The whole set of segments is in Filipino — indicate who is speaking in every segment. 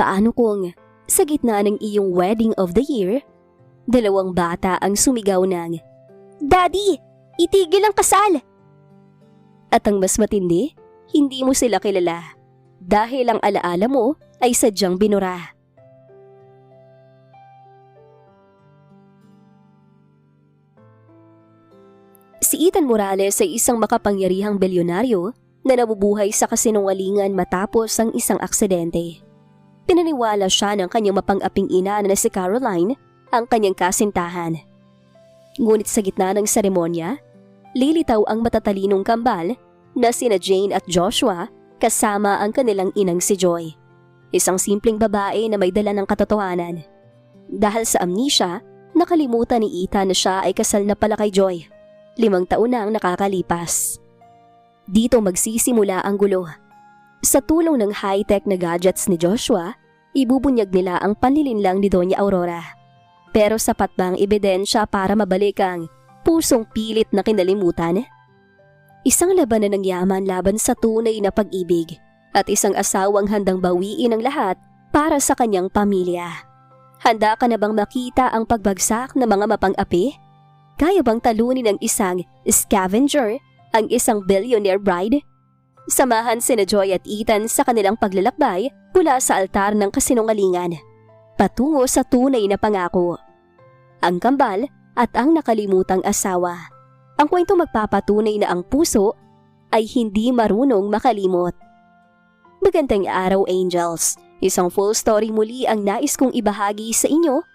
Speaker 1: Paano kung sa gitna ng iyong wedding of the year, dalawang bata ang sumigaw ng, "Daddy, itigil ang kasal!" At ang mas matindi, hindi mo sila kilala dahil ang alaala mo ay sadyang binura. Si Ethan Morales ay isang makapangyarihang bilyonaryo na nabubuhay sa kasinungalingan matapos ang isang aksidente. Pinaniwala siya ng kanyang mapang-aping ina na si Caroline ang kanyang kasintahan. Ngunit sa gitna ng seremonya, lilitaw ang matatalinong kambal na sina Jane at Joshua kasama ang kanilang inang si Joy. Isang simpleng babae na may dala ng katotohanan. Dahil sa amnesia, nakalimutan ni Ethan na siya ay kasal na pala kay Joy. 5 taon na ang nakakalipas. Dito magsisimula ang gulo. Sa tulong ng high-tech na gadgets ni Joshua, ibubunyag nila ang panlilinlang ni Doña Aurora. Pero sapat ba ang ebidensya para mabalik ang pusong pilit na kinalimutan? Isang labanan ng yaman laban sa tunay na pag-ibig at isang asawang handang bawiin ang lahat para sa kanyang pamilya. Handa ka na bang makita ang pagbagsak ng mga mapang-api? Kaya bang talunin ng isang scavenger ang isang billionaire bride? Samahan sina Joy at Ethan sa kanilang paglalakbay mula sa altar ng kasinungalingan patungo sa tunay na pangako. Ang kambal at ang nakalimutang asawa. Ang kwento magpapatunay na ang puso ay hindi marunong makalimot. Magandang araw, Angels. Isang full story muli ang nais kong ibahagi sa inyo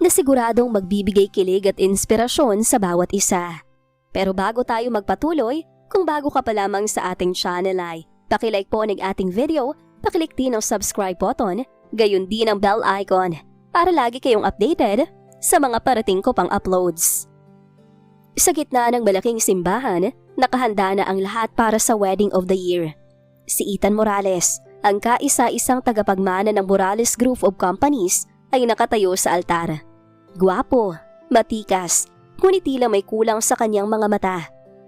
Speaker 1: na siguradong magbibigay kilig at inspirasyon sa bawat isa. Pero bago tayo magpatuloy, kung bago ka pa lamang sa ating channel ay paki-like po ng ating video, paki-click din ang subscribe button, gayon din ang bell icon para lagi kayong updated sa mga parating ko pang uploads. Sa gitna ng malaking simbahan, nakahanda na ang lahat para sa wedding of the year. Si Ethan Morales, ang kaisa-isang tagapagmana ng Morales Group of Companies, ay nakatayo sa altar. Gwapo, matikas, ngunit tila may kulang sa kanyang mga mata.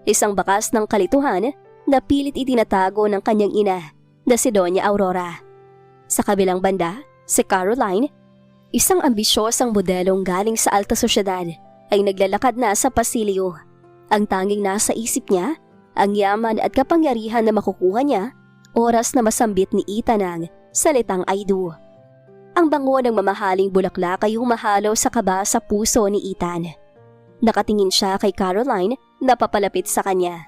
Speaker 1: Isang bakas ng kalituhan na pilit itinatago ng kanyang ina na si Doña Aurora. Sa kabilang banda, si Caroline, isang ambisyosang modelong galing sa alta sosyedad, ay naglalakad na sa pasilyo. Ang tanging nasa isip niya, ang yaman at kapangyarihan na makukuha niya, oras na masambit ni Ethan ang salitang I do. Ang bango ng mamahaling bulaklak ay humahalo sa kaba sa puso ni Ethan. Nakatingin siya kay Caroline na papalapit sa kanya.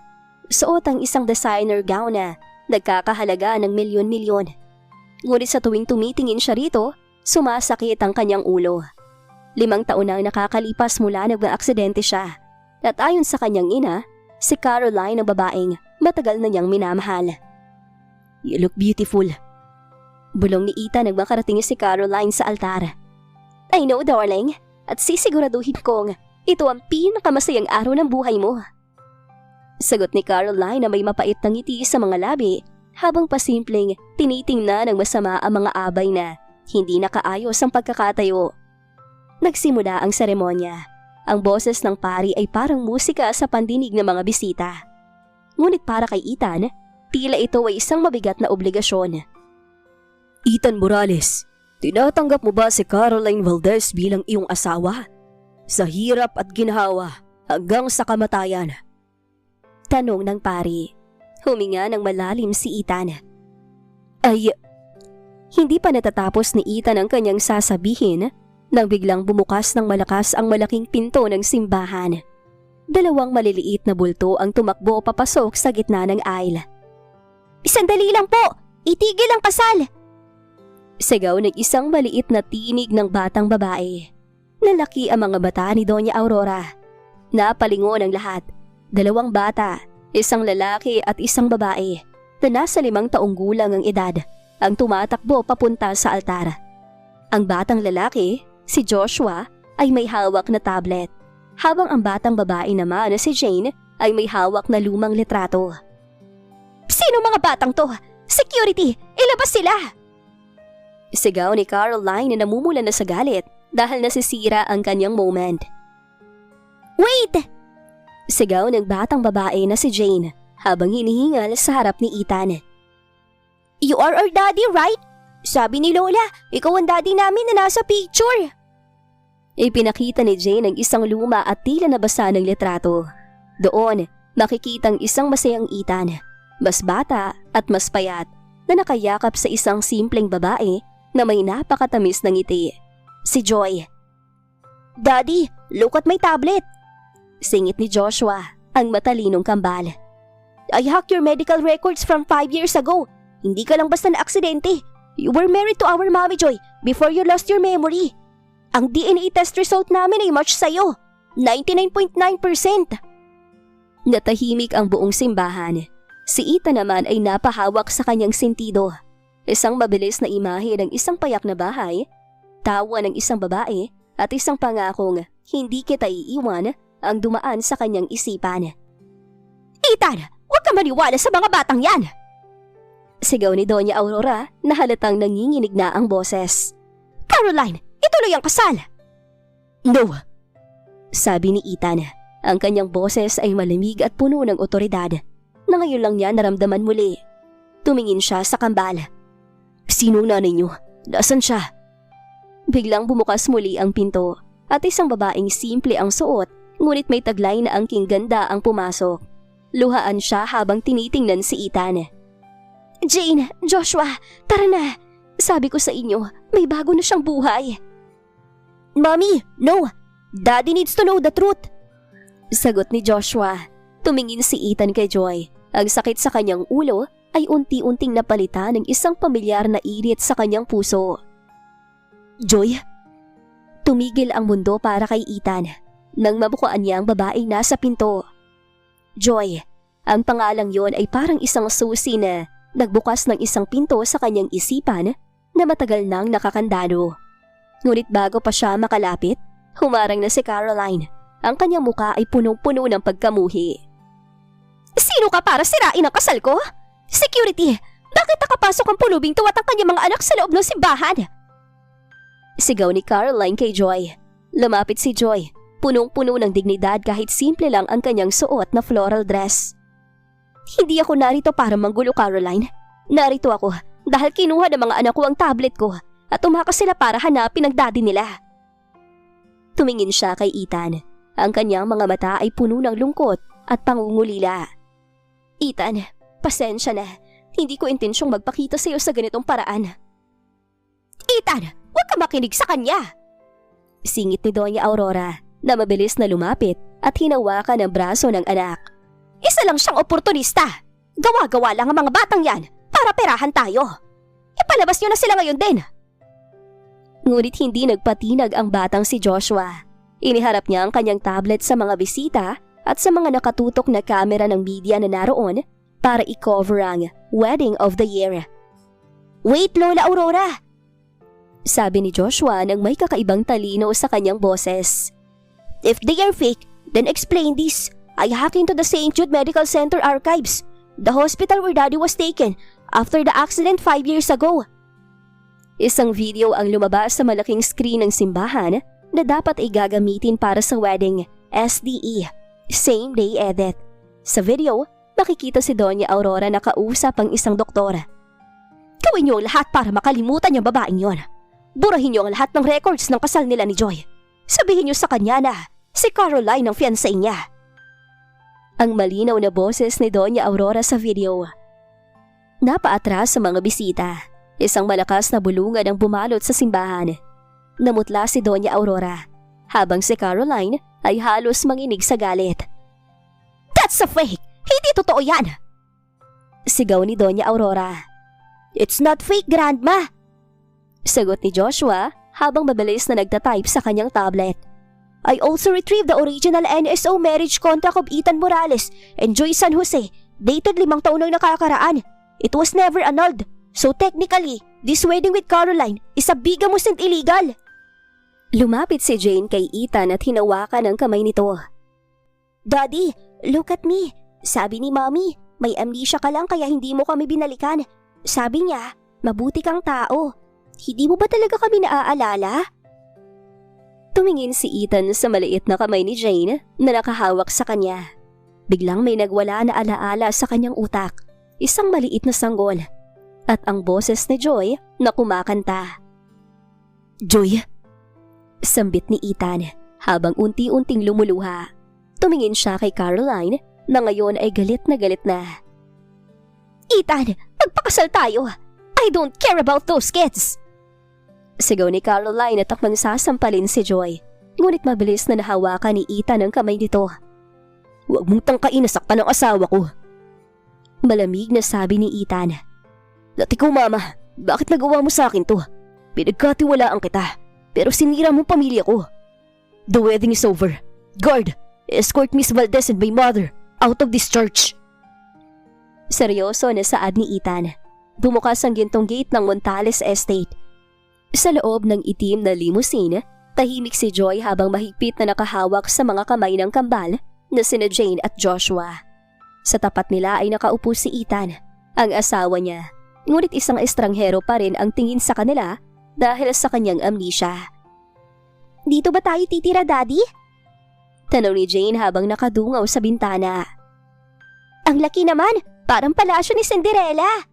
Speaker 1: Suot ang isang designer gown na nagkakahalaga ng milyon-milyon. Ngunit sa tuwing tumitingin siya rito, sumasakit ang kanyang ulo. 5 taon na nakakalipas mula nag-aksidente siya. At ayon sa kanyang ina, si Caroline ang babaeng matagal na niyang minamahal. "You look beautiful." Bulong ni Ethan nang makarating si Caroline sa altar. "I know, darling, at sisiguraduhin kong ito ang pinakamasayang araw ng buhay mo." Sagot ni Caroline na may mapait na ngiti sa mga labi habang pasimpleng tinitingnan ng masama ang mga abay na hindi nakaayos ang pagkakatayo. Nagsimula ang seremonya. Ang boses ng pari ay parang musika sa pandinig ng mga bisita. Ngunit para kay Ethan, tila ito ay isang mabigat na obligasyon. "Ethan Morales, tinatanggap mo ba si Caroline Valdez bilang iyong asawa? Sa hirap at ginhawa hanggang sa kamatayan?" Tanong ng pari. Huminga ng malalim si Ethan. Hindi pa natatapos ni Ethan ang kanyang sasabihin nang biglang bumukas ng malakas ang malaking pinto ng simbahan. 2 maliliit na bulto ang tumakbo papasok sa gitna ng aisle. "Sandali lang po! Itigil ang kasal!" Sigaw ng isang maliit na tinig ng batang babae. Nalaki ang mga mata ni Doña Aurora. Napalingon ang lahat. 2 bata, isang lalaki at isang babae na nasa 5 taong gulang ang edad ang tumatakbo papunta sa altar. Ang batang lalaki, si Joshua, ay may hawak na tablet, habang ang batang babae naman na si Jane ay may hawak na lumang litrato. "Sino mga batang to? Security! Ilabas sila!" Sigaw ni Caroline na namumula na sa galit dahil nasisira ang kanyang moment. "Wait!" Sigaw ng batang babae na si Jane habang hinihingal sa harap ni Ethan. "You are our daddy, right? Sabi ni Lola, ikaw ang daddy namin na nasa picture. Ipinakita ni Jane ang isang luma at tila nabasa ng litrato. Doon, makikitang isang masayang Ethan, mas bata at mas payat, na nakayakap sa isang simpleng babae na may napakatamis ng ngiti. Si Joy. Daddy, look at my tablet. Singit ni Joshua, ang matalinong kambal. I hacked your medical records from 5 years ago. Hindi ka lang basta na aksidente. You were married to our mommy Joy before you lost your memory. Ang DNA test result namin ay match sa'yo. 99.9%. Natahimik ang buong simbahan. Si Ethan naman ay napahawak sa kanyang sentido. Isang mabilis na imahe ng isang payak na bahay, tawa ng isang babae at isang pangakong hindi kita iiwan ang dumaan sa kanyang isipan. Ethan, huwag ka maniwala sa mga batang yan! Sigaw ni Doña Aurora na halatang nanginginig na ang boses. Caroline, ituloy ang kasal! No! Sabi ni Ethan. Ang kanyang boses ay malamig at puno ng otoridad na ngayon lang niya naramdaman muli. Tumingin siya sa kambal. Sinong nanay niyo? Nasaan siya? Biglang bumukas muli ang pinto at isang babaeng simple ang suot ngunit may taglay na angking ganda ang pumasok. Luhaan siya habang tinitingnan si Ethan. Jane, Joshua, tara na. Sabi ko sa inyo, may bago na siyang buhay. Mommy, no. Daddy needs to know the truth. Sagot ni Joshua. Tumingin si Ethan kay Joy. Ang sakit sa kanyang ulo ay unti-unting napalitan ng isang pamilyar na irit sa kanyang puso. Joy? Tumigil ang mundo para kay Ethan nang mabukuan niya ang babaeng nasa pinto. Joy, ang pangalang yon ay parang isang susi na nagbukas ng isang pinto sa kanyang isipan na matagal nang nakakandado. Ngunit bago pa siya makalapit, humarang na si Caroline. Ang kanyang muka ay punong-puno ng pagkamuhi. Sino ka para sirain ang kasal ko? Security! Bakit nakapasok ang pulubing to at ang kanyang mga anak sa loob ng simbahan? Sigaw ni Caroline kay Joy. Lumapit si Joy, punong-puno ng dignidad kahit simple lang ang kanyang suot na floral dress. Hindi ako narito para manggulo, Caroline. Narito ako dahil kinuha ng mga anak ko ang tablet ko at tumakas sila para hanapin ang daddy nila. Tumingin siya kay Ethan. Ang kanyang mga mata ay puno ng lungkot at pangungulila. Ethan, pasensya na. Hindi ko intensyong magpakita sa iyo sa ganitong paraan. Ethan, huwag ka makinig sa kanya! Singit ni Doña Aurora na mabilis na lumapit at hinawakan ang braso ng anak. Isa lang siyang oportunista. Gawa-gawa lang ang mga batang yan para perahan tayo. Ipalabas niyo na sila ngayon din. Ngunit hindi nagpatinag ang batang si Joshua. Iniharap niya ang kanyang tablet sa mga bisita at sa mga nakatutok na kamera ng media na naroon para i-cover ang Wedding of the Year. Wait, Lola Aurora! Sabi ni Joshua nang may kakaibang talino sa kanyang boses. If they are fake, then explain this. I hacked into the St. Jude Medical Center archives, the hospital where Daddy was taken after the accident 5 years ago. Isang video ang lumabas sa malaking screen ng simbahan na dapat ay gagamitin para sa wedding, SDE, Same Day Edit. Sa video, makikita si Doña Aurora na kausap ang isang doktor. Gawin niyo ang lahat para makalimutan yung babaeng yon. Burahin niyo ang lahat ng records ng kasal nila ni Joy. Sabihin niyo sa kanya na si Caroline ang fiancé niya. Ang malinaw na boses ni Doña Aurora sa video. Napaatras sa mga bisita. Isang malakas na bulungan ang bumalot sa simbahan. Namutla si Doña Aurora, habang si Caroline ay halos manginig sa galit. That's a fake! Hindi totoo yan! Sigaw ni Doña Aurora. It's not fake, Grandma! Sagot ni Joshua habang mabilis na nagtatype sa kanyang tablet. I also retrieved the original NSO marriage contract of Ethan Morales and Joy San Jose, dated 5 taon nang nakakaraan. It was never annulled. So technically, this wedding with Caroline is a bigamous and illegal. Lumapit si Jane kay Ethan at hinawakan ang kamay nito. Daddy, look at me. Sabi ni Mommy, may amnesia ka lang kaya hindi mo kami binalikan. Sabi niya, mabuti kang tao. Hindi mo ba talaga kami naaalala? Tumingin si Ethan sa maliit na kamay ni Jane na nakahawak sa kanya. Biglang may nagwala na alaala sa kanyang utak. Isang maliit na sanggol. At ang boses ni Joy na kumakanta. "Joy?" Sambit ni Ethan habang unti-unting lumuluha. Tumingin siya kay Caroline na ngayon ay galit na. "Ethan, magpakasal tayo! I don't care about those kids!" Sigaw ni Caroline at takmang sasampalin si Joy. Ngunit mabilis na nahawakan ni Ethan ang kamay nito. "Huwag mong tangkain na saktan ang asawa ko." Malamig na sabi ni Ethan. "Dati ko, mama, bakit nagawa mo sa akin to? Pinagkatiwalaan kita, pero sinira mo pamilya ko. The wedding is over. Guard, escort Miss Valdez and my mother out of this church." Seryoso na saad ni Ethan. Bumukas ang gintong gate ng Montales Estate. Sa loob ng itim na limousine, tahimik si Joy habang mahigpit na nakahawak sa mga kamay ng kambal na sina Jane at Joshua. Sa tapat nila ay nakaupo si Ethan, ang asawa niya. Ngunit isang estranghero pa rin ang tingin sa kanila dahil sa kanyang amnesia. "Dito ba tayo titira, Daddy?" Tanong ni Jane habang nakadungaw sa bintana. "Ang laki naman, parang palasyo ni Cinderella."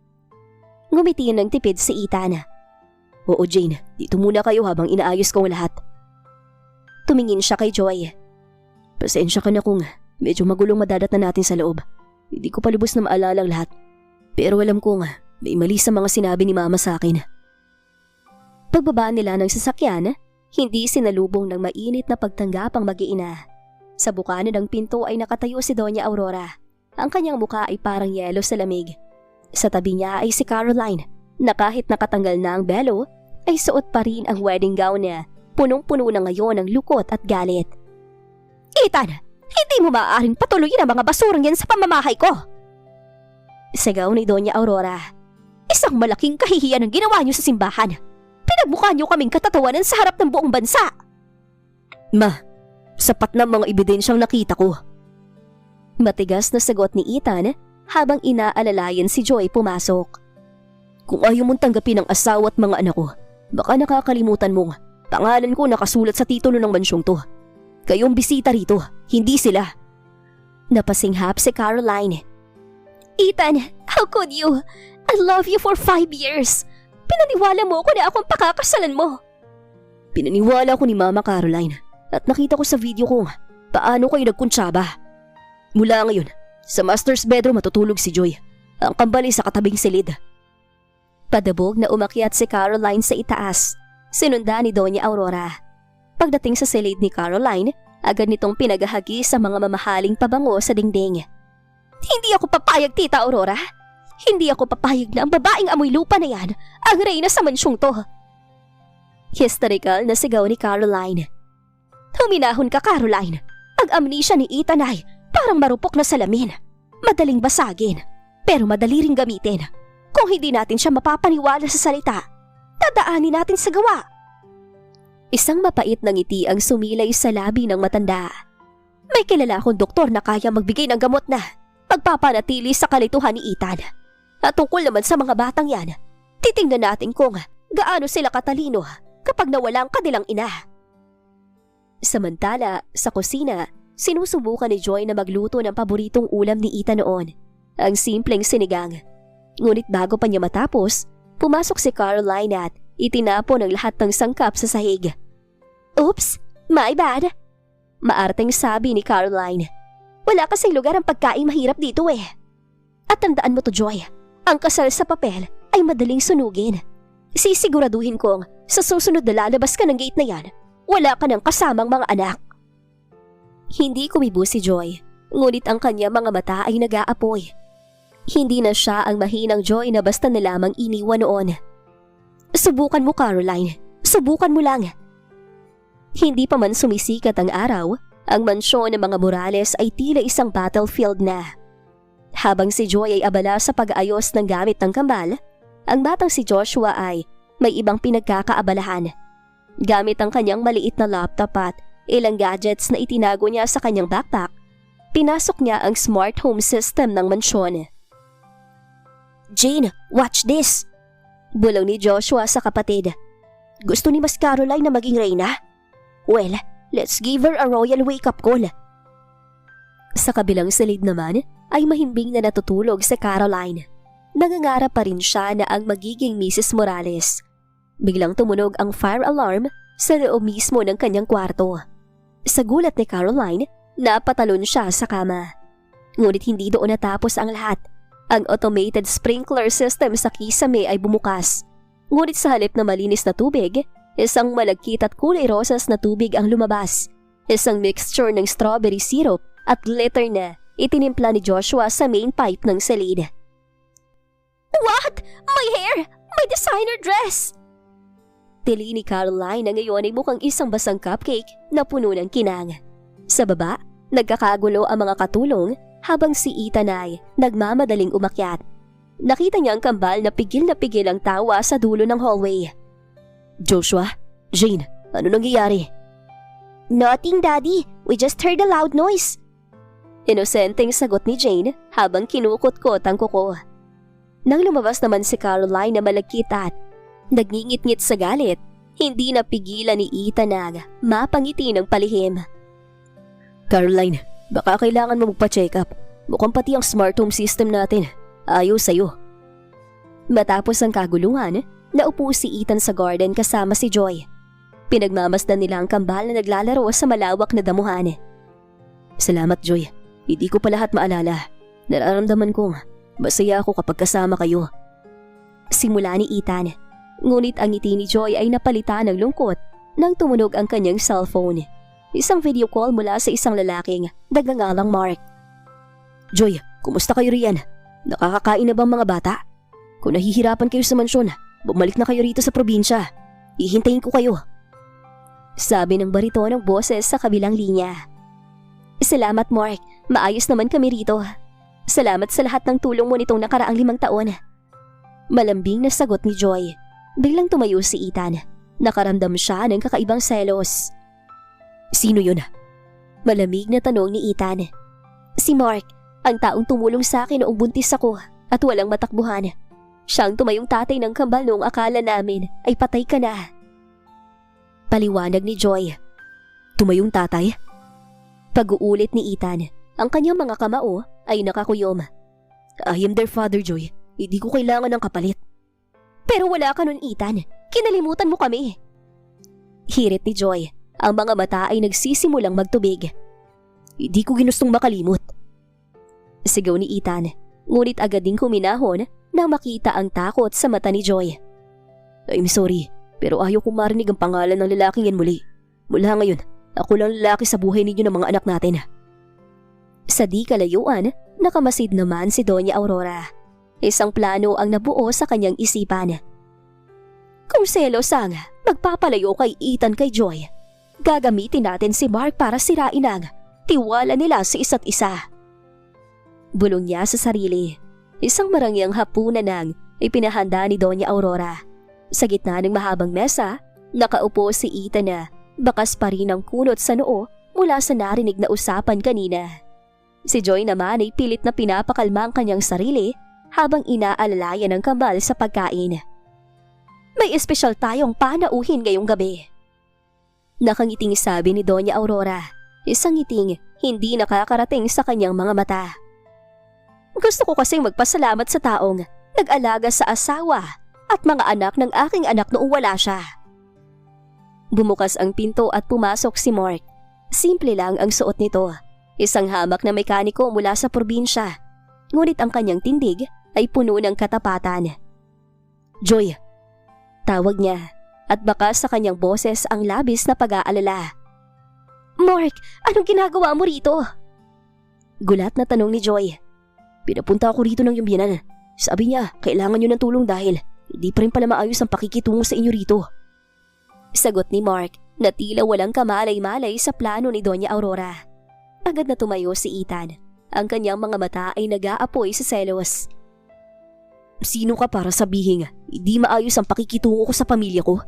Speaker 1: Ngumiti ng tipid si Ethan. "Oo, Jane, dito muna kayo habang inaayos ko ang lahat." Tumingin siya kay Joy. "Pasensya ka na kung medyo magulong madadatnan natin sa loob. Hindi ko pa lubos na maalala ang lahat. Pero alam kong may mali sa mga sinabi ni Mama sa akin." Pagbaba nila ng sasakyan, hindi sinalubong ng mainit na pagtanggap ang mag-iina. Sa bukana ng pinto ay nakatayo si Doña Aurora. Ang kanyang mukha ay parang yelo sa lamig. Sa tabi niya ay si Caroline na kahit nakatanggal na ang belo ay suot pa rin ang wedding gown niya. Punong-puno na ngayon ng lukot at galit. "Ethan, hindi mo maaaring patuloyin ang mga basurang yan sa pamamahay ko!" Sigaw ni Doña Aurora. "Isang malaking kahihiyan ang ginawa niyo sa simbahan. Pinagmukha niyo kaming katatawanan sa harap ng buong bansa." "Ma, sapat na mga ebidensyang nakita ko." Matigas na sagot ni Ethan habang inaalalayan si Joy pumasok. "Kung ayaw mong tanggapin ang asawa at mga anak ko, baka nakakalimutan mong pangalan ko nakasulat sa titulo ng mansyong to. Kayong bisita rito, hindi sila." Napasinghap si Caroline. "Ethan, how could you? I love you for 5 years. Pinaniwala mo ko na akong pakakasalan mo." "Pinaniwala ko ni Mama Caroline at nakita ko sa video kung paano kayo nagkuntsaba. Mula ngayon, sa master's bedroom matutulog si Joy, ang kambali sa katabing silid." Padabog na umakyat si Caroline sa itaas, sinundan ni Doña Aurora. Pagdating sa silid ni Caroline, agad nitong pinagahagi sa mga mamahaling pabango sa dingding. "Hindi ako papayag, Tita Aurora. Hindi ako papayag na ang babaeng amoy lupa na yan ang reyna sa mansyong to." Hysterical na sigaw ni Caroline. "Huminahon ka, Caroline. Ang amnesia ni Ethan ay parang marupok na salamin. Madaling basagin, pero madali ring gamitin. Kung hindi natin siya mapapaniwala sa salita, dadaanin natin sa gawa." Isang mapait na ngiti ang sumilay sa labi ng matanda. "May kilala akong doktor na kaya magbigay ng gamot na magpapanatili sa kalituhan ni Ethan. At tungkol naman sa mga batang yan, titingnan natin kung gaano sila katalino kapag nawala ang kanilang ina." Samantala, sa kusina, sinusubukan ni Joy na magluto ng paboritong ulam ni Ethan noon, ang simpleng sinigang. Ngunit bago pa niya matapos, pumasok si Caroline at itinapon ang lahat ng sangkap sa sahig. "Oops, my bad." Maarteng sabi ni Caroline. "Wala kasing lugar ang pagkain mahirap dito eh. At tandaan mo to, Joy, ang kasal sa papel ay madaling sunugin. Sisiguraduhin kong sa susunod na lalabas ka ng gate na yan, wala ka ng kasamang mga anak." Hindi kumibo si Joy, ngunit ang kanya mga mata ay nag-aapoy. Hindi na siya ang mahinang Joy na basta na lamang iniwan noon. "Subukan mo, Caroline. Subukan mo lang." Hindi pa man sumisikat ang araw, ang mansyon ng mga Morales ay tila isang battlefield na. Habang si Joy ay abala sa pag-aayos ng gamit ng kambal, ang batang si Joshua ay may ibang pinagkakaabalahan. Gamit ang kanyang maliit na laptop at ilang gadgets na itinago niya sa kanyang backpack, pinasok niya ang smart home system ng mansyon. "Jane, watch this!" Bulong ni Joshua sa kapatid. "Gusto ni Mas Caroline na maging reyna? Well, let's give her a royal wake-up call." Sa kabilang silid naman ay mahimbing na natutulog si Caroline. nangangarap pa rin siya na ang magiging Mrs. Morales. Biglang tumunog ang fire alarm sa loob mismo ng kanyang kwarto. Sa gulat ni Caroline, napatalon siya sa kama. Ngunit hindi doon natapos ang lahat. Ang automated sprinkler system sa kisame ay bumukas. Ngunit sa halip na malinis na tubig, isang malagkit at kulay rosas na tubig ang lumabas. Isang mixture ng strawberry syrup at glitter na itinimpla ni Joshua sa main pipe ng salid. What? My hair! My designer dress! Tili ni Caroline na ngayon ay mukhang isang basang cupcake na puno ng kinang. Sa baba, nagkakagulo ang mga katulong habang si Ethan ay nagmamadaling umakyat. Nakita niya ang kambal na pigil ang tawa sa dulo ng hallway. Joshua? Jane, ano nangyayari? Nothing, Daddy. We just heard a loud noise. Inosenteng sagot ni Jane habang kinukot-kot ang kuko. Nang lumabas naman si Caroline na malagkit at nagngingit-ngit sa galit, hindi napigilan ni Ethan na mapangiti ng palihim. Caroline, baka kailangan mo magpa-check up. Mukhang pati ang smart home system natin ayaw sa'yo. Matapos ang kaguluhan, naupo si Ethan sa garden kasama si Joy. Pinagmamasdan nila ang kambal na naglalaro sa malawak na damuhan. Salamat, Joy. Hindi ko pa lahat maalala. Nararamdaman kong masaya ako kapag kasama kayo. Simula ni Ethan. Ngunit ang ngiti ni Joy ay napalitan ng lungkot nang tumunog ang kanyang cellphone. Isang video call mula sa isang lalaking nagngangalang Mark. Joy, kumusta kayo riyan? Nakakakain na bang mga bata? Kung nahihirapan kayo sa mansyon, bumalik na kayo rito sa probinsya. Hihintayin ko kayo. Sabi ng baritonong boses sa kabilang linya. Salamat, Mark. Maayos naman kami rito. Salamat sa lahat ng tulong mo nitong nakaraang 5 taon. Malambing na sagot ni Joy. Biglang tumayo si Ethan. Nakaramdam siya ng kakaibang selos. Sino yun? Malamig na tanong ni Ethan. Si Mark, ang taong tumulong sa akin noong buntis ako at walang matakbuhan. Siyang tumayong tatay ng kambal noong akala namin ay patay ka na. Paliwanag ni Joy. Tumayong tatay? Pag-uulit ni Ethan, ang kanyang mga kamao ay nakakuyom. I am their father, Joy. Hindi ko kailangan ng kapalit. Pero wala ka nun, Ethan. Kinalimutan mo kami. Hirit ni Joy. Ang mga mata ay nagsisimulang magtubig. Hindi ko ginustong makalimot. Sigaw ni Ethan. Ngunit agad ding kuminahon nang makita ang takot sa mata ni Joy. I'm sorry, pero ayaw kong marinig ang pangalan ng lalaking yan muli. Mula ngayon, ako lang lalaki sa buhay ninyo ng mga anak natin. Sa di kalayuan, nakamasid naman si Doña Aurora. Isang plano ang nabuo sa kanyang isipan. Kung selos ang magpapalayo kay Ethan kay Joy, gagamitin natin si Mark para sirain ang tiwala nila sa isa't isa. Bulong niya sa sarili. Isang marangyang hapunan ang ipinahanda ni Doña Aurora. Sa gitna ng mahabang mesa, nakaupo si Ethan na bakas pa rin ang kunot sa noo mula sa narinig na usapan kanina. Si Joy naman ay pilit na pinapakalma ang kanyang sarili habang inaalalayan ng kambal sa pagkain. May espesyal tayong panauhin ngayong gabi. Nakangiting sabi ni Doña Aurora, isang ngiting hindi nakakarating sa kanyang mga mata. Gusto ko kasing magpasalamat sa taong nag-alaga sa asawa at mga anak ng aking anak noong wala siya. Bumukas ang pinto at pumasok si Mark. Simple lang ang suot nito. Isang hamak na mekaniko mula sa probinsya. Ngunit ang kanyang tindig ay puno ng katapatan. Joy, tawag niya at baka sa kanyang boses ang labis na pag-aalala. Mark, anong ginagawa mo rito? Gulat na tanong ni Joy. Pinapunta ako rito ng iyong biyanan. Sabi niya, kailangan niyo ng tulong dahil hindi pa rin pala maayos ang pakikitungo sa inyo rito. Sagot ni Mark na tila walang kamalay-malay sa plano ni Doña Aurora. Agad na tumayo si Ethan. Ang kanyang mga mata ay nag-aapoy sa selos. Sino ka para sabihin hindi maayos ang pakikitungo ko sa pamilya ko?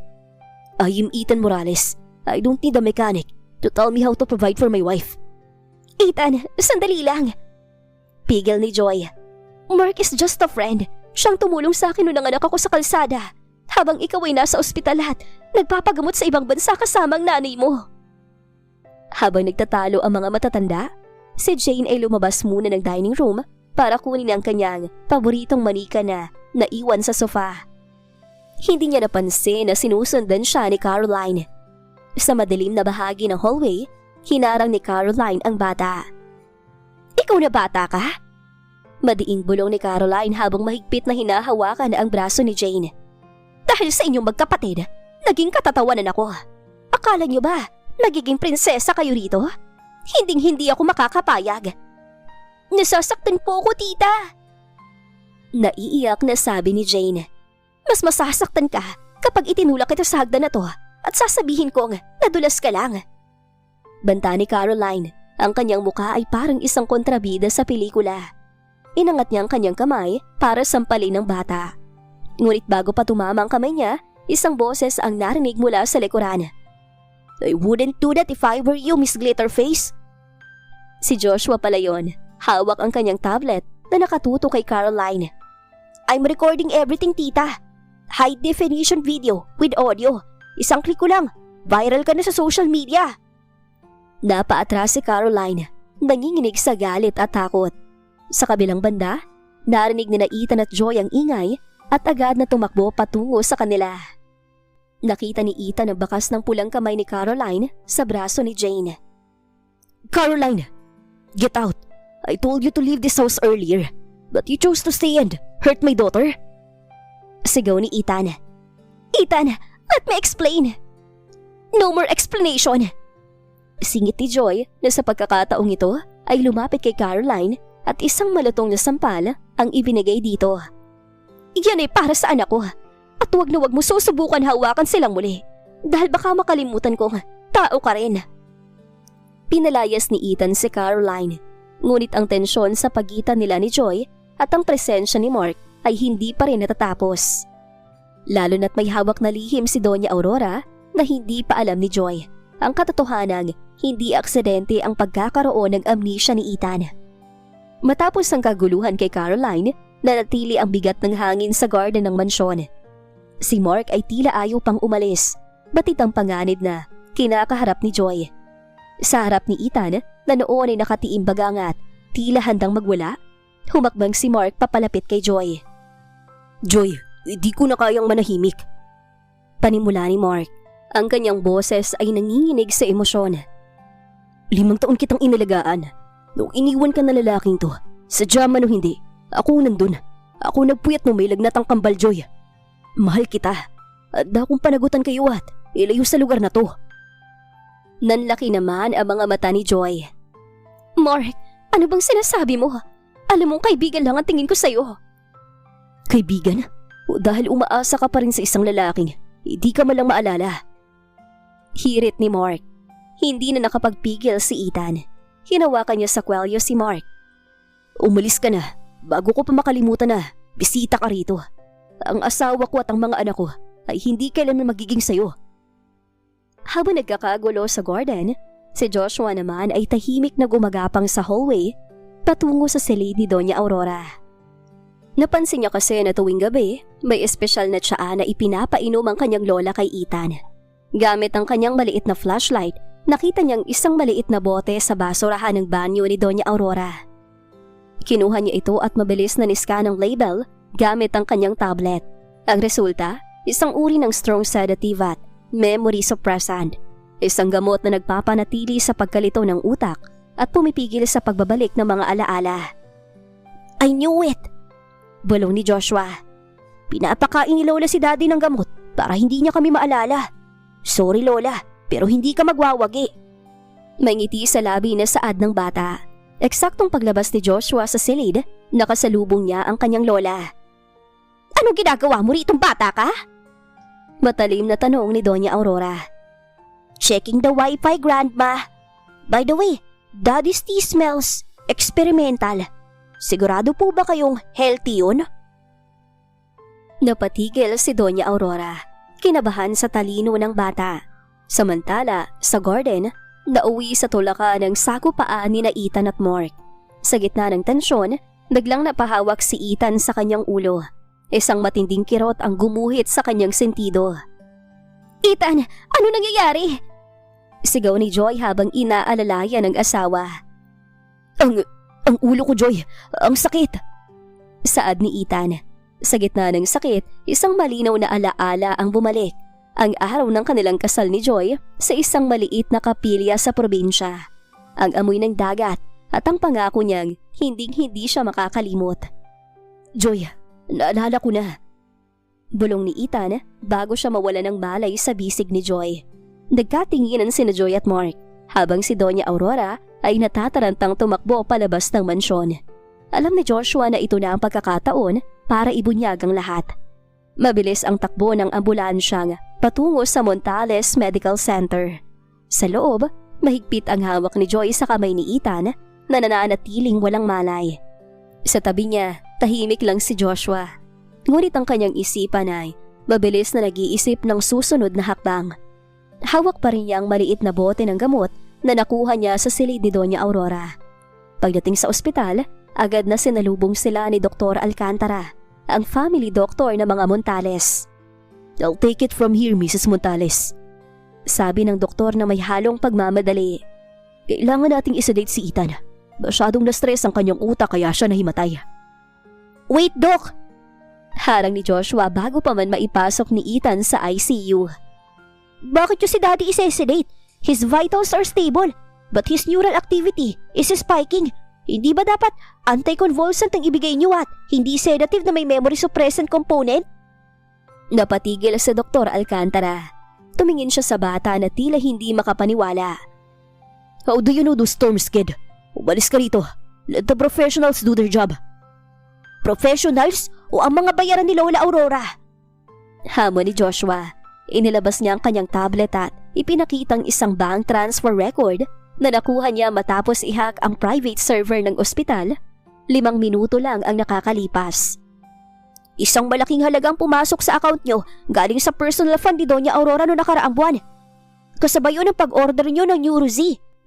Speaker 1: I am Ethan Morales. I don't need a mechanic to tell me how to provide for my wife. Ethan, sandali lang. Pigil ni Joy. Mark is just a friend. Siyang tumulong sa akin noong nanganak ako sa kalsada. Habang ikaw ay nasa ospital at nagpapagamot sa ibang bansa kasama ang nanay mo. Habang nagtatalo ang mga matatanda, si Jane ay lumabas muna ng dining room para kunin ang kanyang paboritong manika na naiwan sa sofa. Hindi niya napansin na sinusundan siya ni Caroline. Sa madilim na bahagi ng hallway, hinarang ni Caroline ang bata. "Ikaw na bata ka?" Madiing bulong ni Caroline habang mahigpit na hinahawakan ang braso ni Jane. "Dahil sa inyong magkapatid, naging katatawanan ako. Akala niyo ba magiging prinsesa kayo rito? Hinding-hindi ako makakapayag." "Nasasaktan po ako, tita." Naiiyak na sabi ni Jane. "Mas masasaktan ka kapag itinulak kita sa hagdan na to at sasabihin kong nadulas ka lang." Banta ni Caroline, ang kanyang mukha ay parang isang kontrabida sa pelikula. Inangat niya ang kanyang kamay para sampalin ng bata. Ngunit bago pa tumama ang kamay niya, isang boses ang narinig mula sa likuran. "I wouldn't do that if I were you, Miss Glitterface." Si Joshua pala yon. Hawak ang kanyang tablet na nakatuto kay Caroline. "I'm recording everything, tita. High definition video with audio. Isang click ko lang, viral ka na sa social media." Napaatras si Caroline, nanginginig sa galit at takot. Sa kabilang banda, narinig ni Ethan at Joy ang ingay at agad na tumakbo patungo sa kanila. Nakita ni Ethan ang bakas ng pulang kamay ni Caroline sa braso ni Jane. "Caroline, get out. I told you to leave this house earlier, but you chose to stay and hurt my daughter." Sigaw ni Ethan. "Ethan, let me explain." "No more explanation." Singit ni Joy na sa pagkakataong ito ay lumapit kay Caroline at isang malutong na sampal ang ibinigay dito. "Yan ay para sa anak ko. At huwag na huwag mo susubukan hawakan silang muli dahil baka makalimutan kong tao ka rin." Pinalayas ni Ethan si Caroline, ngunit ang tensyon sa pagitan nila ni Joy at ang presensya ni Mark ay hindi pa rin natatapos. Lalo na't may hawak na lihim si Doña Aurora na hindi pa alam ni Joy ang katotohanang hindi aksidente ang pagkakaroon ng amnesia ni Ethan. Matapos ang kaguluhan kay Caroline, nanatili ang bigat ng hangin sa garden ng mansyon. Si Mark ay tila ayaw pang umalis, batit ang panganib na kinakaharap ni Joy. Sa harap ni Ethan na noon ay nakatiimbag at tila handang magwala, humakbang si Mark papalapit kay Joy. "Joy, hindi ko na kayang manahimik." Panimula ni Mark. Ang kanyang boses ay nanginginig sa emosyon. 5 taon kitang inalagaan. Nung iniwan ka na lalaking to, sadya man o hindi, ako nandun. Ako nagpuyat nung may lagnat ang kambal, Joy. Mahal kita. At akong panagutan kayo at ilayo sa lugar na to. Nanlaki naman ang mga mata ni Joy. "Mark, ano bang sinasabi mo? Alam mong kaibigan lang ang tingin ko sa'yo." "Kaibigan? O dahil umaasa ka pa rin sa isang lalaking, hindi ka malang maalala?" Hirit ni Mark. Hindi na nakapagpigil si Ethan. Hinawakan niya sa kwelyo si Mark. "Umalis ka na, bago ko pa makalimutan na bisita ka rito. Ang asawa ko at ang mga anak ko ay hindi kailanman magiging sayo." Habang nagkakagulo sa garden, si Joshua naman ay tahimik na gumagapang sa hallway patungo sa silid ni Doña Aurora. Napansin niya kasi na tuwing gabi, may espesyal na tsaa na ipinapainom ang kanyang lola kay Ethan. Gamit ang kanyang maliit na flashlight, nakita niyang isang maliit na bote sa basurahan ng banyo ni Doña Aurora. Kinuha niya ito at mabilis na niskan ang label gamit ang kanyang tablet. Ang resulta, isang uri ng strong sedative at memory suppressant, isang gamot na nagpapanatili sa pagkalito ng utak at pumipigil sa pagbabalik ng mga alaala. "I knew it!" bulong ni Joshua. "Pinapakain ni Lola si Daddy ng gamot para hindi niya kami maalala. Sorry Lola, pero hindi ka magwawagi." May ngiti sa labi na saad ng bata. Eksaktong paglabas ni Joshua sa silid, nakasalubong niya ang kanyang lola. "Anong ginagawa mo ritong bata ka?" Matalim na tanong ni Doña Aurora. "Checking the wifi, Grandma. By the way, Daddy's tea smells experimental. Sigurado po ba kayong healthy yun?" Napatigil si Doña Aurora, kinabahan sa talino ng bata. Samantala, sa garden, nauwi sa tulakan ng sakupaan ni Ethan at Mark. Sa gitna ng tensyon, biglang napahawak si Ethan sa kanyang ulo. Isang matinding kirot ang gumuhit sa kanyang sentido. "Ethan, ano nangyayari?" Sigaw ni Joy habang inaalalayan ng asawa. Ang ulo ko, Joy. Ang sakit. Saad ni Ethan. Sa gitna ng sakit, isang malinaw na alaala ang bumalik. Ang araw ng kanilang kasal ni Joy sa isang maliit na kapilya sa probinsya. Ang amoy ng dagat at ang pangako niyang hindi siya makakalimot. Joy, naalala ko na. Bulong ni Ethan bago siya mawala ng malay sa bisig ni Joy. Nagkatinginan sina Joy at Mark habang si Doña Aurora ay natatarantang tumakbo palabas ng mansyon. Alam ni Joshua na ito na ang pagkakataon para ibunyag ang lahat. Mabilis ang takbo ng ambulansyang patungo sa Montales Medical Center. Sa loob, mahigpit ang hawak ni Joy sa kamay ni Ethan na nananatiling walang malay. Sa tabi niya, tahimik lang si Joshua. Ngunit ang kanyang isipan ay mabilis na nag-iisip ng susunod na hakbang. Hawak pa rin niya ang maliit na bote ng gamot na nakuha niya sa silid ni Doña Aurora. Pagdating sa ospital, agad na sinalubong sila ni Dr. Alcantara, ang family doctor ng mga Montales. I'll take it from here, Mrs. Montales. Sabi ng doktor na may halong pagmamadali. Kailangan nating isedate si Ethan. Masyadong na-stress ang kanyang utak kaya siya nahimatay. Wait, Doc! Harang ni Joshua bago pa man maipasok ni Ethan sa ICU. Bakit yung si Daddy isesedate? His vitals are stable, but his neural activity is spiking. Hindi ba dapat anticonvulsant ang ibigay niyo at hindi sedative na may memory suppressant component? Napatigil sa Dr. Alcantara. Tumingin siya sa bata na tila hindi makapaniwala. How do you know those terms, kid? Umalis ka rito. Let the professionals do their job. Professionals o ang mga bayaran ni Lola Aurora? Hamon ni Joshua. Inilabas niya ang kanyang tablet at ipinakitang isang bank transfer record na nakuha niya matapos i-hack ang private server ng ospital. 5 minuto lang ang nakakalipas. Isang malaking halagang pumasok sa account niyo galing sa personal fund ni Doña Aurora noong nakaraang buwan. Kasabay yun ang pag-order niyo ng Neuroz,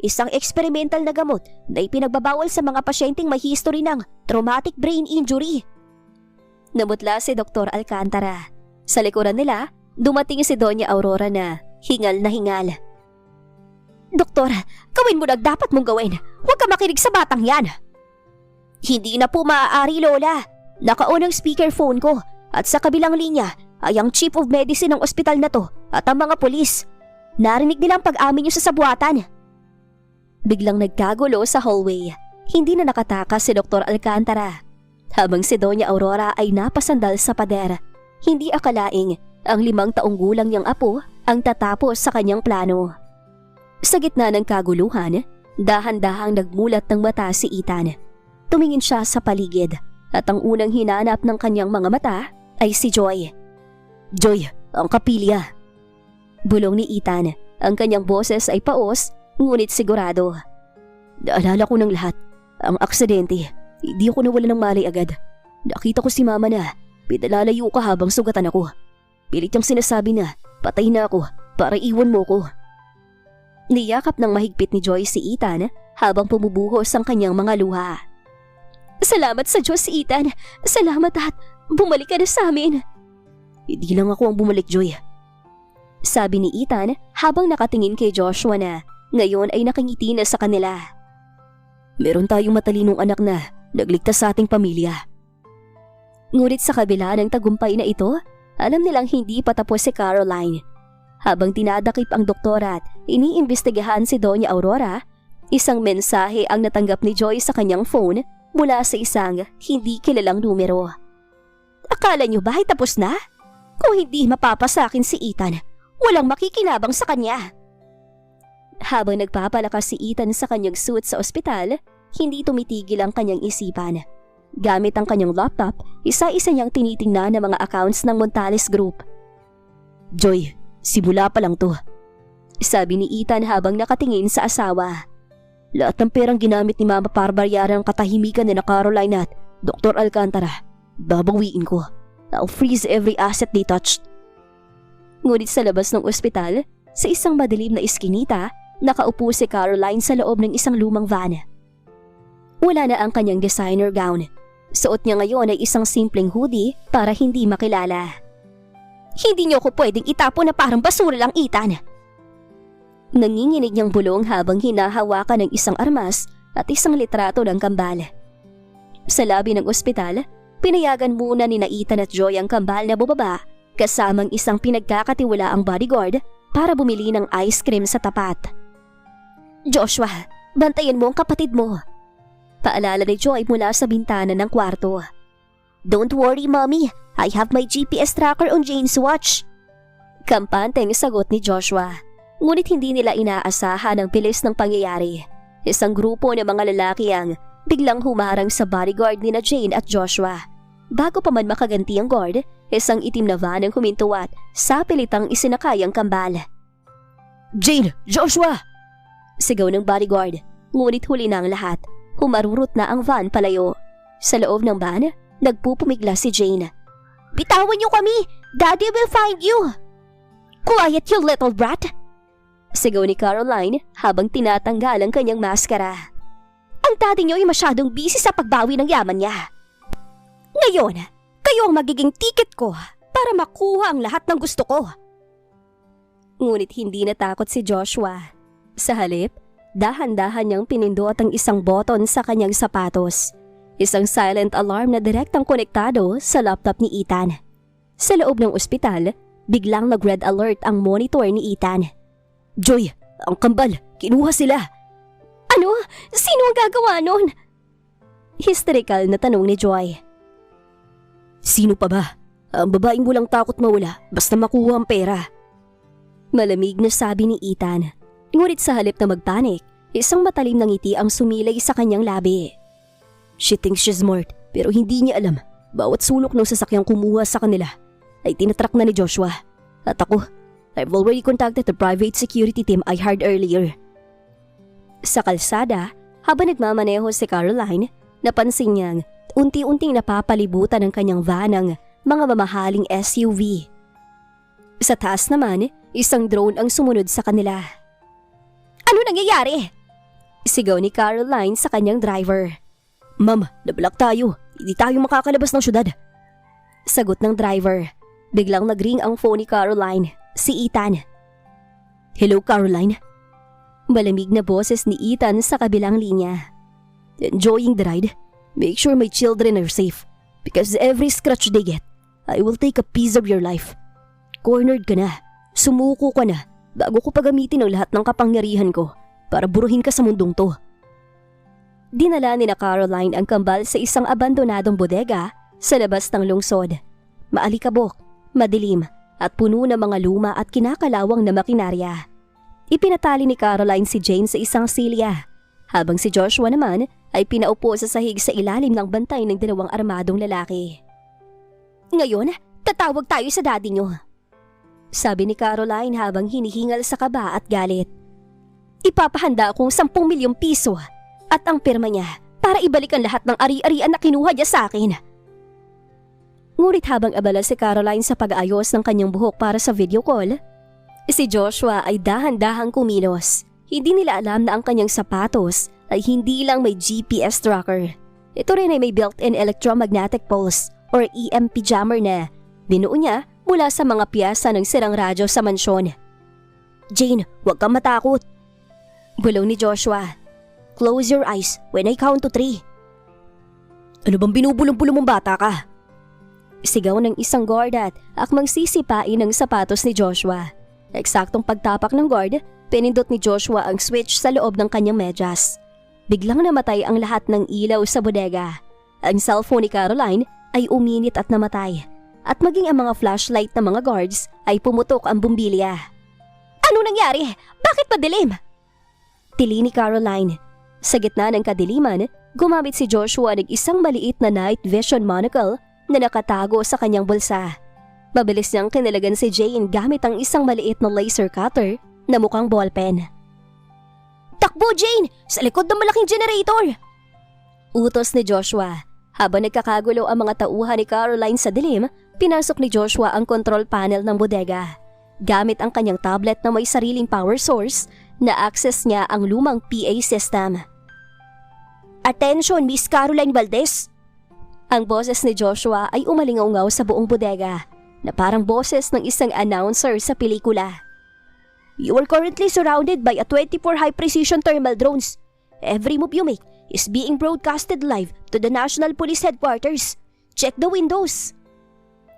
Speaker 1: isang experimental na gamot na ipinagbabawal sa mga pasyenteng may history ng traumatic brain injury. Namutla si Dr. Alcantara. Sa likuran nila, dumating si Doña Aurora na hingal na hingal. Doktor, gawin mo na dapat mong gawin. Huwag ka makinig sa batang yan. Hindi na po maaari, Lola. Naka-on ang speakerphone ko at sa kabilang linya ay ang chief of medicine ng ospital na to at ang mga pulis. Narinig nila ang pag-amin niyo sa sabuatan. Biglang nagkagulo sa hallway. Hindi na nakatakas si Dr. Alcantara. Habang si Doña Aurora ay napasandal sa pader, hindi akalaing ang 5 taong gulang niyang apo ang tatapos sa kanyang plano. Sa gitna ng kaguluhan, dahan-dahang nagmulat ng mata si Ethan. Tumingin siya sa paligid at ang unang hinanap ng kanyang mga mata ay si Joy. Joy, ang kapilya. Bulong ni Ethan, ang kanyang boses ay paos ngunit sigurado. Naalala ko ng lahat. Ang aksidente, hindi ako nawala ng malay agad. Nakita ko si Mama na pinalalayo ka habang sugatan ako. Pilit niyang sinasabi na patay na ako para iwan mo ko. Niyakap ng mahigpit ni Joy si Ethan habang pumubuhos ang kanyang mga luha. Salamat sa Diyos, Ethan. Salamat at bumalik ka na sa amin. Hindi lang ako ang bumalik, Joy. Sabi ni Ethan habang nakatingin kay Joshua na ngayon ay nakangiti na sa kanila. Meron tayong matalinong anak na nagligtas sa ating pamilya. Ngunit sa kabila ng tagumpay na ito, alam nilang hindi patapos si Caroline. Habang tinadakip ang doktor at iniimbestigahan si Doña Aurora, isang mensahe ang natanggap ni Joy sa kanyang phone mula sa isang hindi kilalang numero. Akala niyo ba ay tapos na? Kung hindi mapapasakin si Ethan, walang makikinabang sa kanya. Habang nagpapalakas si Ethan sa kanyang suit sa ospital, hindi tumitigil ang kanyang isipan. Gamit ang kanyang laptop, isa-isa niyang tinitingnan ang mga accounts ng Montales Group. Joy, simula pa lang to. Sabi ni Ethan habang nakatingin sa asawa. Lahat ng perang ginamit ni Mama para bayaran ang katahimikan ni na Caroline at Dr. Alcantara, babawiin ko. I'll freeze every asset they touched. Ngunit sa labas ng ospital, sa isang madilim na iskinita, nakaupo si Caroline sa loob ng isang lumang van. Wala na ang kanyang designer gown. Suot niya ngayon ay isang simpleng hoodie para hindi makilala. Hindi niyo ko pwedeng itapon na parang basura lang, Ethan. Nanginginig niyang bulong habang hinahawakan ng isang armas at isang litrato ng kambal. Sa labi ng ospital, pinayagan muna ni Ethan at Joy ang kambal na bumaba kasamang isang pinagkakatiwalaang bodyguard para bumili ng ice cream sa tapat. "Joshua, bantayan mo ang kapatid mo," paalala ni Joy mula sa bintana ng kwarto. "Don't worry, Mommy. I have my GPS tracker on Jane's watch." Kampanteng sagot ni Joshua. Ngunit hindi nila inaasahan ang bilis ng pangyayari. Isang grupo ng mga lalaki ang biglang humarang sa bodyguard ni Jane at Joshua. Bago pa man makaganti ang guard, isang itim na van ang huminto at sa pilitang isinakay ang kambal.
Speaker 2: "Jane! Joshua!"
Speaker 1: Sigaw ng bodyguard, ngunit huli na ang lahat. Humarurot na ang van palayo. Sa loob ng van, nagpupumigla si Jane. "Bitawan niyo kami! Daddy will find you!" "Quiet, you little brat!" Sigaw ni Caroline habang tinatanggal ang kanyang maskara. "Ang daddy niyo ay masyadong busy sa pagbawi ng yaman niya. Ngayon, kayo ang magiging ticket ko para makuha ang lahat ng gusto ko." Ngunit hindi natakot si Joshua. Sa halip, dahan-dahan niyang pinindot ang isang button sa kanyang sapatos. Isang silent alarm na direktang konektado sa laptop ni Ethan. Sa loob ng ospital, biglang nag-red alert ang monitor ni Ethan.
Speaker 2: "Joy, ang kambal! Kinuha sila!"
Speaker 1: "Ano? Sino ang gagawa nun?" Hysterical na tanong ni Joy.
Speaker 2: "Sino pa ba? Ang babaeng walang takot mawala basta makuha ang pera."
Speaker 1: Malamig na sabi ni Ethan. Ngunit sa halip na magpanik, isang matalim na ngiti ang sumilay sa kanyang labi.
Speaker 2: "She thinks she's smart pero hindi niya alam bawat sulok ng sasakyang kumuha sa kanila ay tinatrack na ni Joshua. At ako, I've already contacted the private security team I hired earlier."
Speaker 1: Sa kalsada, habang nagmamaneho si Caroline, napansin niyang unti-unting napapalibutan ng kanyang van ng mga mamahaling SUV. Sa taas naman, isang drone ang sumunod sa kanila. "Ano nangyayari?" Sigaw ni Caroline sa kanyang driver.
Speaker 2: "Ma'am, nablock tayo. Hindi tayo makakalabas ng syudad."
Speaker 1: Sagot ng driver. Biglang nagring ang phone ni Caroline, si Ethan.
Speaker 2: "Hello, Caroline?"
Speaker 1: Malamig na boses ni Ethan sa kabilang linya.
Speaker 2: "Enjoying the ride? Make sure my children are safe because every scratch they get, I will take a piece of your life. Cornered ka na. Sumuko ka na bago ko pagamitin ang lahat ng kapangyarihan ko para buruhin ka sa mundong to."
Speaker 1: Dinala ni na Caroline ang kambal sa isang abandonadong bodega sa labas ng lungsod. Maalikabok, madilim at puno ng mga luma at kinakalawang na makinarya. Ipinatali ni Caroline si Jane sa isang silya, habang si Joshua naman ay pinaupo sa sahig sa ilalim ng bantay ng dalawang armadong lalaki. "Ngayon, tatawag tayo sa daddy niyo," sabi ni Caroline habang hinihingal sa kaba at galit. "Ipapahanda akong 10 milyong piso at ang pirma niya para ibalik ang lahat ng ari-arian na kinuha niya sa akin." Ngunit habang abala si Caroline sa pag-aayos ng kanyang buhok para sa video call, si Joshua ay dahan-dahang kumilos. Hindi nila alam na ang kanyang sapatos ay hindi lang may GPS tracker. Ito rin ay may built-in electromagnetic pulse or EMP jammer na binuo niya mula sa mga piyasa ng sirang radyo sa mansyon.
Speaker 2: "Jane, huwag kang matakot,"
Speaker 1: bulong ni Joshua.
Speaker 2: "Close your eyes when I count to 3. "Ano bang binubulong-bulong mong bata ka?"
Speaker 1: Sigaw ng isang guard at akmang sisipain ng sapatos ni Joshua. Eksaktong pagtapak ng guard, pinindot ni Joshua ang switch sa loob ng kanyang medyas. Biglang namatay ang lahat ng ilaw sa bodega. Ang cellphone ni Caroline ay uminit at namatay. At maging ang mga flashlight ng mga guards ay pumutok ang bumbilya. "Ano nangyari? Bakit madilim?" Tili ni Caroline. Sa gitna ng kadiliman, gumamit si Joshua ng isang maliit na night vision monocle na nakatago sa kanyang bulsa. Mabilis niyang kinalagan si Jane gamit ang isang maliit na laser cutter na mukhang ballpen. "Takbo, Jane! Sa likod ng malaking generator!" Utos ni Joshua. Habang nagkakagulo ang mga tauhan ni Caroline sa dilim, pinasok ni Joshua ang control panel ng bodega. Gamit ang kanyang tablet na may sariling power source, na-access niya ang lumang PA system. "Attention, Miss Caroline Valdez!" Ang boses ni Joshua ay umalingaw sa buong bodega, na parang boses ng isang announcer sa pelikula. "You are currently surrounded by a 24 high-precision thermal drones.
Speaker 2: Every move you make is being broadcasted live to the National Police Headquarters. Check the windows.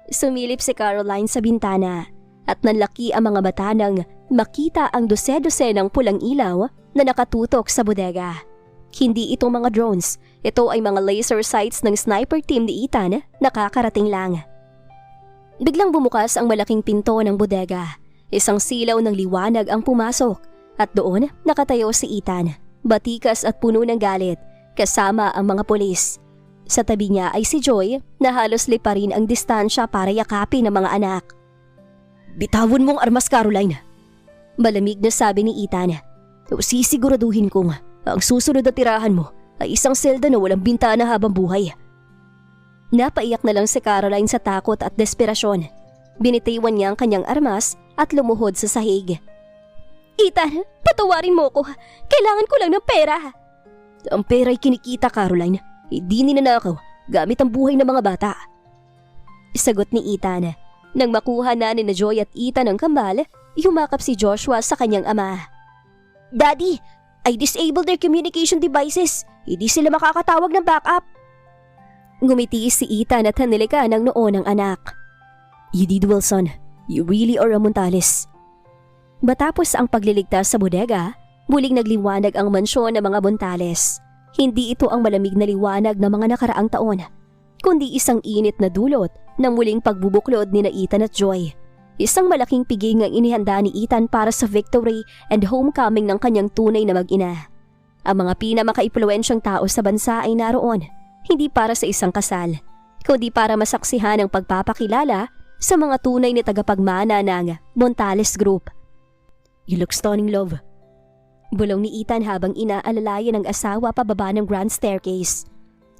Speaker 1: Sumilip si Caroline sa bintana at nanlaki ang mga mata nang makita ang dose-dosenang pulang ilaw na nakatutok sa bodega. Hindi ito mga drones, ito ay mga laser sights ng sniper team ni Ethan na kakarating lang. Biglang bumukas ang malaking pinto ng bodega. Isang silaw ng liwanag ang pumasok at doon nakatayo si Ethan, batikas at puno ng galit, kasama ang mga pulis. Sa tabi niya ay si Joy na halos liparin ang distansya para yakapin ang mga anak.
Speaker 2: Bitawan mong armas, Caroline.
Speaker 1: Malamig na sabi ni Ethan.
Speaker 2: Sisiguraduhin kong ang susunod na tirahan mo ay isang selda na walang bintana habang buhay.
Speaker 1: Napaiyak na lang si Caroline sa takot at desperasyon. Binitiwan niya ang kanyang armas at lumuhod sa sahig. Ethan, patawarin mo ko. Kailangan ko lang ng pera.
Speaker 2: Ang pera ay kinikita, Caroline. Hindi ninanakaw gamit ang buhay ng mga bata.
Speaker 1: Sagot ni Ethan. Nang makuha na ni Joy at Ethan ang kambal, yumakap si Joshua sa kanyang ama.
Speaker 2: Daddy, I disabled their communication devices. Hindi sila makakatawag ng backup.
Speaker 1: Ngumiti si Ethan at hanilikan ang noo ng anak.
Speaker 2: You did well, son. You really are a Montales.
Speaker 1: Matapos ang pagliligtas sa bodega, muling nagliwanag ang mansyon ng mga Montales. Hindi ito ang malamig na liwanag ng mga nakaraang taon, kundi isang init na dulot ng muling pagbubuklod ni Ethan at Joy. Isang malaking piging ang inihanda ni Ethan para sa victory and homecoming ng kanyang tunay na mag-ina. Ang mga pinamaka-impluwensyang tao sa bansa ay naroon, hindi para sa isang kasal, kundi para masaksihan ang pagpapakilala sa mga tunay na tagapagmana ng Montales Group.
Speaker 2: You look stunning, love.
Speaker 1: Bulong ni Ethan habang inaalalayan ng asawa pababa ng grand staircase.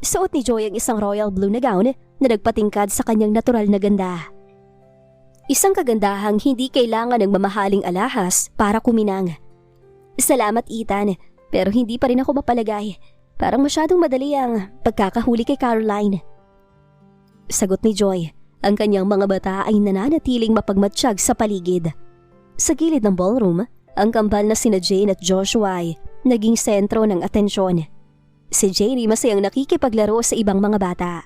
Speaker 1: Suot ni Joy ang isang royal blue na gown na nagpatingkad sa kanyang natural na ganda. Isang kagandahang hindi kailangan ng mamahaling alahas para kuminang. Salamat, Ethan, pero hindi pa rin ako mapalagay. Parang masyadong madali ang pagkakahuli kay Caroline. Sagot ni Joy. Ang kanyang mga bata ay nananatiling mapagmatsyag sa paligid. Sa gilid ng ballroom, ang kambal na sina Jane at Joshua ay naging sentro ng atensyon. Si Jane ay masayang nakikipaglaro sa ibang mga bata,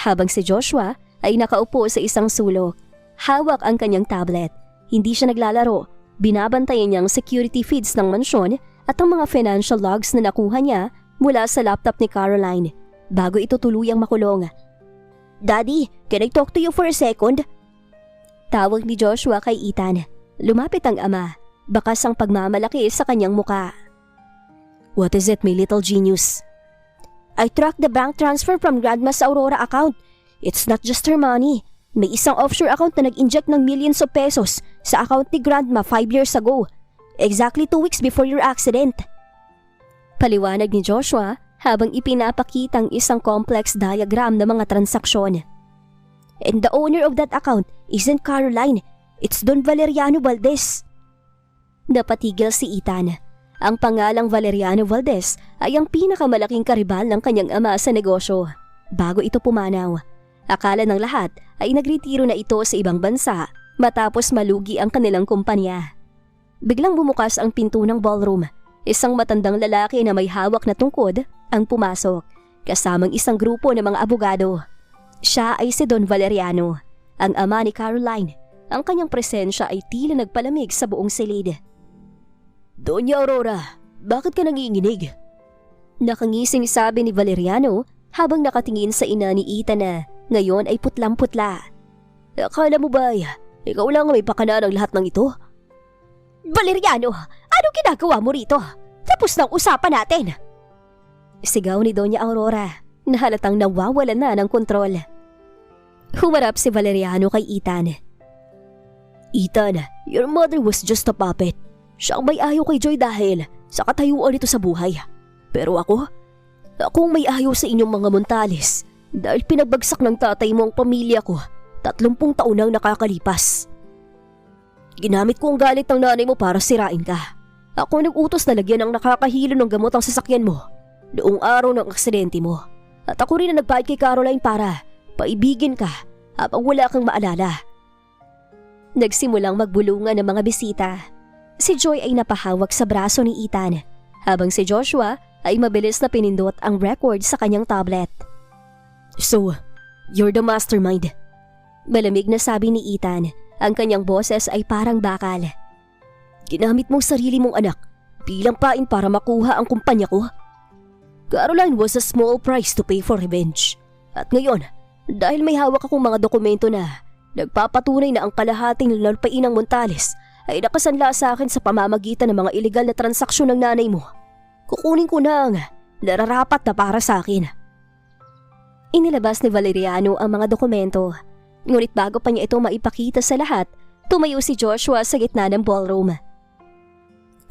Speaker 1: habang si Joshua ay nakaupo sa isang sulok. Hawak ang kanyang tablet. Hindi siya naglalaro. Binabantayan niya ang security feeds ng mansyon at ang mga financial logs na nakuha niya mula sa laptop ni Caroline bago ito tuluyang makulong.
Speaker 2: Daddy, can I talk to you for a second?
Speaker 1: Tawag ni Joshua kay Ethan. Lumapit ang ama. Bakas ang pagmamalaki sa kanyang muka.
Speaker 2: What is it, my little genius?
Speaker 1: I tracked the bank transfer from Grandma's Aurora account. It's not just her money. May isang offshore account na nag-inject ng millions of pesos sa account ni Grandma 5 years ago. Exactly 2 weeks before your accident. Paliwanag ni Joshua habang ipinapakitang isang complex diagram ng mga transaksyon. And the owner of that account isn't Caroline. It's Don Valeriano Valdez. Napatigil si Ethan. Ang pangalang Valeriano Valdez ay ang pinakamalaking karibal ng kanyang ama sa negosyo. Bago ito pumanaw, akala ng lahat ay nagretiro na ito sa ibang bansa matapos malugi ang kanilang kumpanya. Biglang bumukas ang pinto ng ballroom. Isang matandang lalaki na may hawak na tungkod ang pumasok, kasamang isang grupo ng mga abogado. Siya ay si Don Valeriano, ang ama ni Caroline. Ang kanyang presensya ay tila nagpalamig sa buong silid.
Speaker 2: Doña Aurora, bakit ka nanginginig?
Speaker 1: Nakangising sabi ni Valeriano habang nakatingin sa ina ni Ethan na ngayon ay putlang-putla.
Speaker 2: Akala mo ba ikaw lang may pakana ng lahat ng ito?
Speaker 1: Valeriano, anong ginagawa mo rito? Tapos na ang usapan natin. Sigaw ni Doña Aurora na halatang nawawalan na ng kontrol. Humarap si Valeriano kay Ethan.
Speaker 2: Ethan, your mother was just a puppet. Siya ang may ayaw kay Joy dahil sa katayuan nito sa buhay. Pero ako ang may ayaw sa inyong mga Montales dahil pinagbagsak ng tatay mo ang pamilya ko 30 taon nang nakakalipas. Ginamit ko ang galit ng nanay mo para sirain ka. Ako nag-utos na lagyan ng nakakahilo ng gamot ang sasakyan mo noong araw ng aksidente mo. At ako rin ang nagbayad kay Caroline para paibigin ka habang wala kang maalala.
Speaker 1: Nagsimulang magbulungan ng mga bisita. Si Joy ay napahawak sa braso ni Ethan, habang si Joshua ay mabilis na pinindot ang record sa kanyang tablet.
Speaker 2: So, you're the mastermind.
Speaker 1: Malamig na sabi ni Ethan, ang kanyang boses ay parang bakal.
Speaker 2: Ginamit mong sarili mong anak bilang pain para makuha ang kumpanya ko. Caroline was a small price to pay for revenge. At ngayon, dahil may hawak akong mga dokumento na nagpapatunay na ang kalahating lalpain ng Montales ay nakasanla sa akin sa pamamagitan ng mga ilegal na transaksyon ng nanay mo, kukunin ko na ang nararapat na para sa akin.
Speaker 1: Inilabas ni Valeriano ang mga dokumento. Ngunit bago pa niya ito maipakita sa lahat, tumayo si Joshua sa gitna ng ballroom.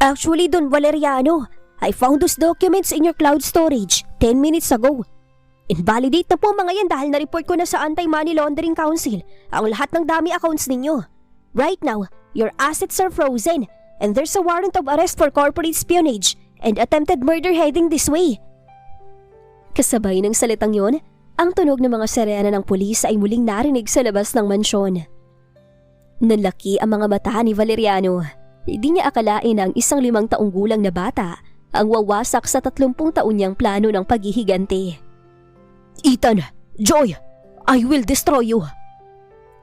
Speaker 2: Actually, Don Valeriano, I found those documents in your cloud storage 10 minutes ago. Invalidate na po mga yan dahil na-report ko na sa Anti-Money Laundering Council ang lahat ng dami accounts ninyo. Right now, your assets are frozen and there's a warrant of arrest for corporate espionage and attempted murder heading this way.
Speaker 1: Kasabay ng salitang yon, ang tunog ng mga sirena ng pulis ay muling narinig sa labas ng mansyon. Nanlaki ang mga mata ni Valeriano. Hindi niya akalain na ang isang 5 taong gulang na bata ang wawasak sa 30 taon niyang plano ng paghihiganti.
Speaker 2: Ethan, Joy, I will destroy you.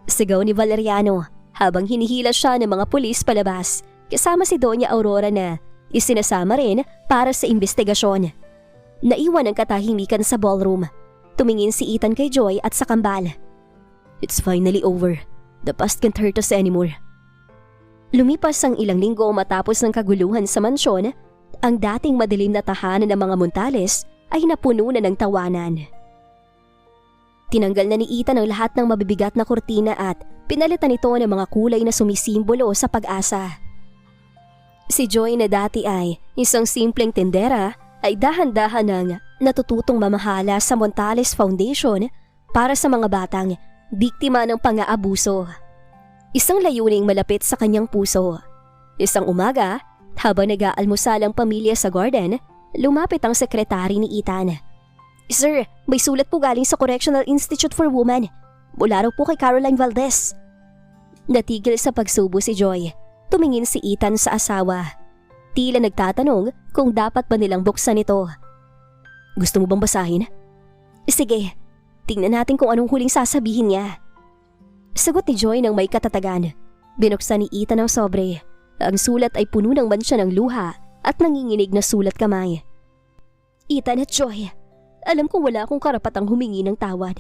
Speaker 1: Sigaw ni Valeriano habang hinihila siya ng mga pulis palabas kasama si Doña Aurora na isinasama rin para sa investigasyon. Naiwan ang katahimikan sa ballroom. Tumingin si Ethan kay Joy at sa kambal.
Speaker 2: It's finally over. The past can't hurt us anymore.
Speaker 1: Lumipas ang ilang linggo matapos ng kaguluhan sa mansyon, ang dating madilim na tahanan ng mga Montales ay napuno na ng tawanan. Tinanggal na ni Ethan ang lahat ng mabibigat na kurtina at pinalitan ito ng mga kulay na sumisimbolo sa pag-asa. Si Joy na dati ay isang simpleng tindera ay dahan-dahan ng natututong mamahala sa Montales Foundation para sa mga batang biktima ng pang-aabuso. Isang layuning malapit sa kanyang puso. Isang umaga, habang nag-aalmusal ang pamilya sa garden, lumapit ang sekretary ni Ethan. Sir, may sulat po galing sa Correctional Institute for Women. Mula raw po kay Caroline Valdez. Natigil sa pagsubo si Joy. Tumingin si Ethan sa asawa. Tila nagtatanong kung dapat ba nilang buksan ito.
Speaker 2: Gusto mo bang basahin?
Speaker 1: Sige, tingnan natin kung anong huling sasabihin niya. Sagot ni Joy ng may katatagan. Binuksan ni Ethan ang sobre. Ang sulat ay puno ng mansya ng luha at nanginginig na sulat kamay. Ethan at Joy, alam kong wala akong karapatang humingi ng tawad.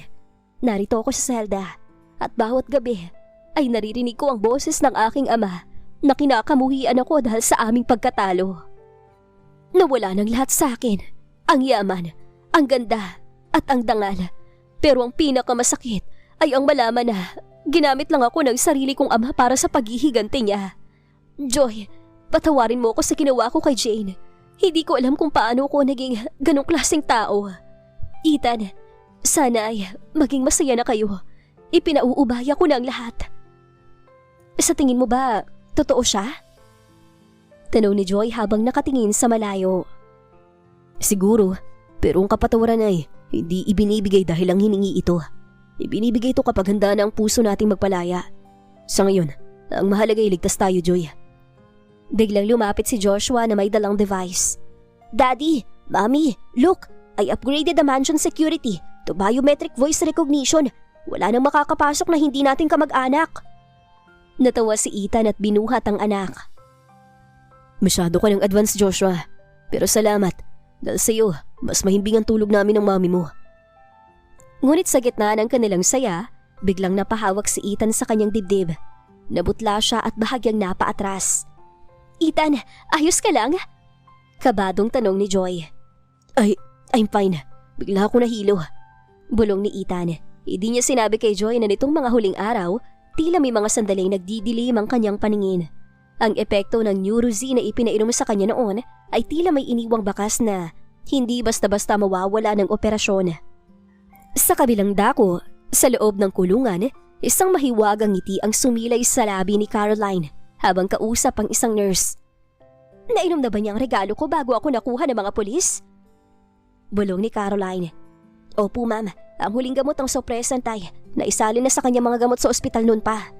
Speaker 1: Narito ako sa selda at bawat gabi ay naririnig ko ang boses ng aking ama na kinakamuhian ako dahil sa aming pagkatalo. Nawala ng lahat sa akin. Ang yaman, ang ganda at ang dangal. Pero ang pinakamasakit ay ang malaman na ginamit lang ako ng sarili kong ama para sa paghihiganti niya. Joy, patawarin mo ako sa ginawa ko kay Jane. Hindi ko alam kung paano ko naging ganong klaseng tao. Ethan, sana ay maging masaya na kayo. Ipinauubaya ko na ang lahat. Sa tingin mo ba, totoo siya? Tanong ni Joy habang nakatingin sa malayo.
Speaker 2: Siguro, pero ang kapatawaran ay hindi ibinibigay dahil lang hiningi ito. Ibinibigay ito kapag handa na ang puso nating magpalaya. Sa ngayon, ang mahalaga ay ligtas tayo, Joy.
Speaker 1: Biglang lumapit si Joshua na may dalang device. Daddy, Mommy, look! I upgraded the mansion security to biometric voice recognition. Wala nang makakapasok na hindi natin kamag-anak. Natawa si Ethan at binuhat ang anak.
Speaker 2: Masyado ka ng advance, Joshua. Pero salamat. Dahil sa iyo, mas mahimbing ang tulog namin ng mami mo.
Speaker 1: Ngunit sa gitna ng kanilang saya, biglang napahawak si Ethan sa kanyang dibdib. Nabutla siya at bahagyang napaatras. Ethan, ayos ka lang? Kabadong tanong ni Joy.
Speaker 2: I'm fine. Bigla ako nahilo.
Speaker 1: Bulong ni Ethan. Hindi niya sinabi kay Joy na nitong mga huling araw, tila may mga sandaling nagdidilim ang kanyang paningin. Ang epekto ng Neurozine na ipinainom sa kanya noon ay tila may iniwang bakas na hindi basta-basta mawawala ng operasyon. Sa kabilang dako, sa loob ng kulungan, isang mahiwagang ngiti ang sumilay sa labi ni Caroline habang kausap ang isang nurse. Nainom na ba niya ang regalo ko bago ako nakuha ng mga pulis? Bulong ni Caroline. Opo ma'am, ang huling gamot ang sopresantay na isalin na sa kanya mga gamot sa ospital noon pa.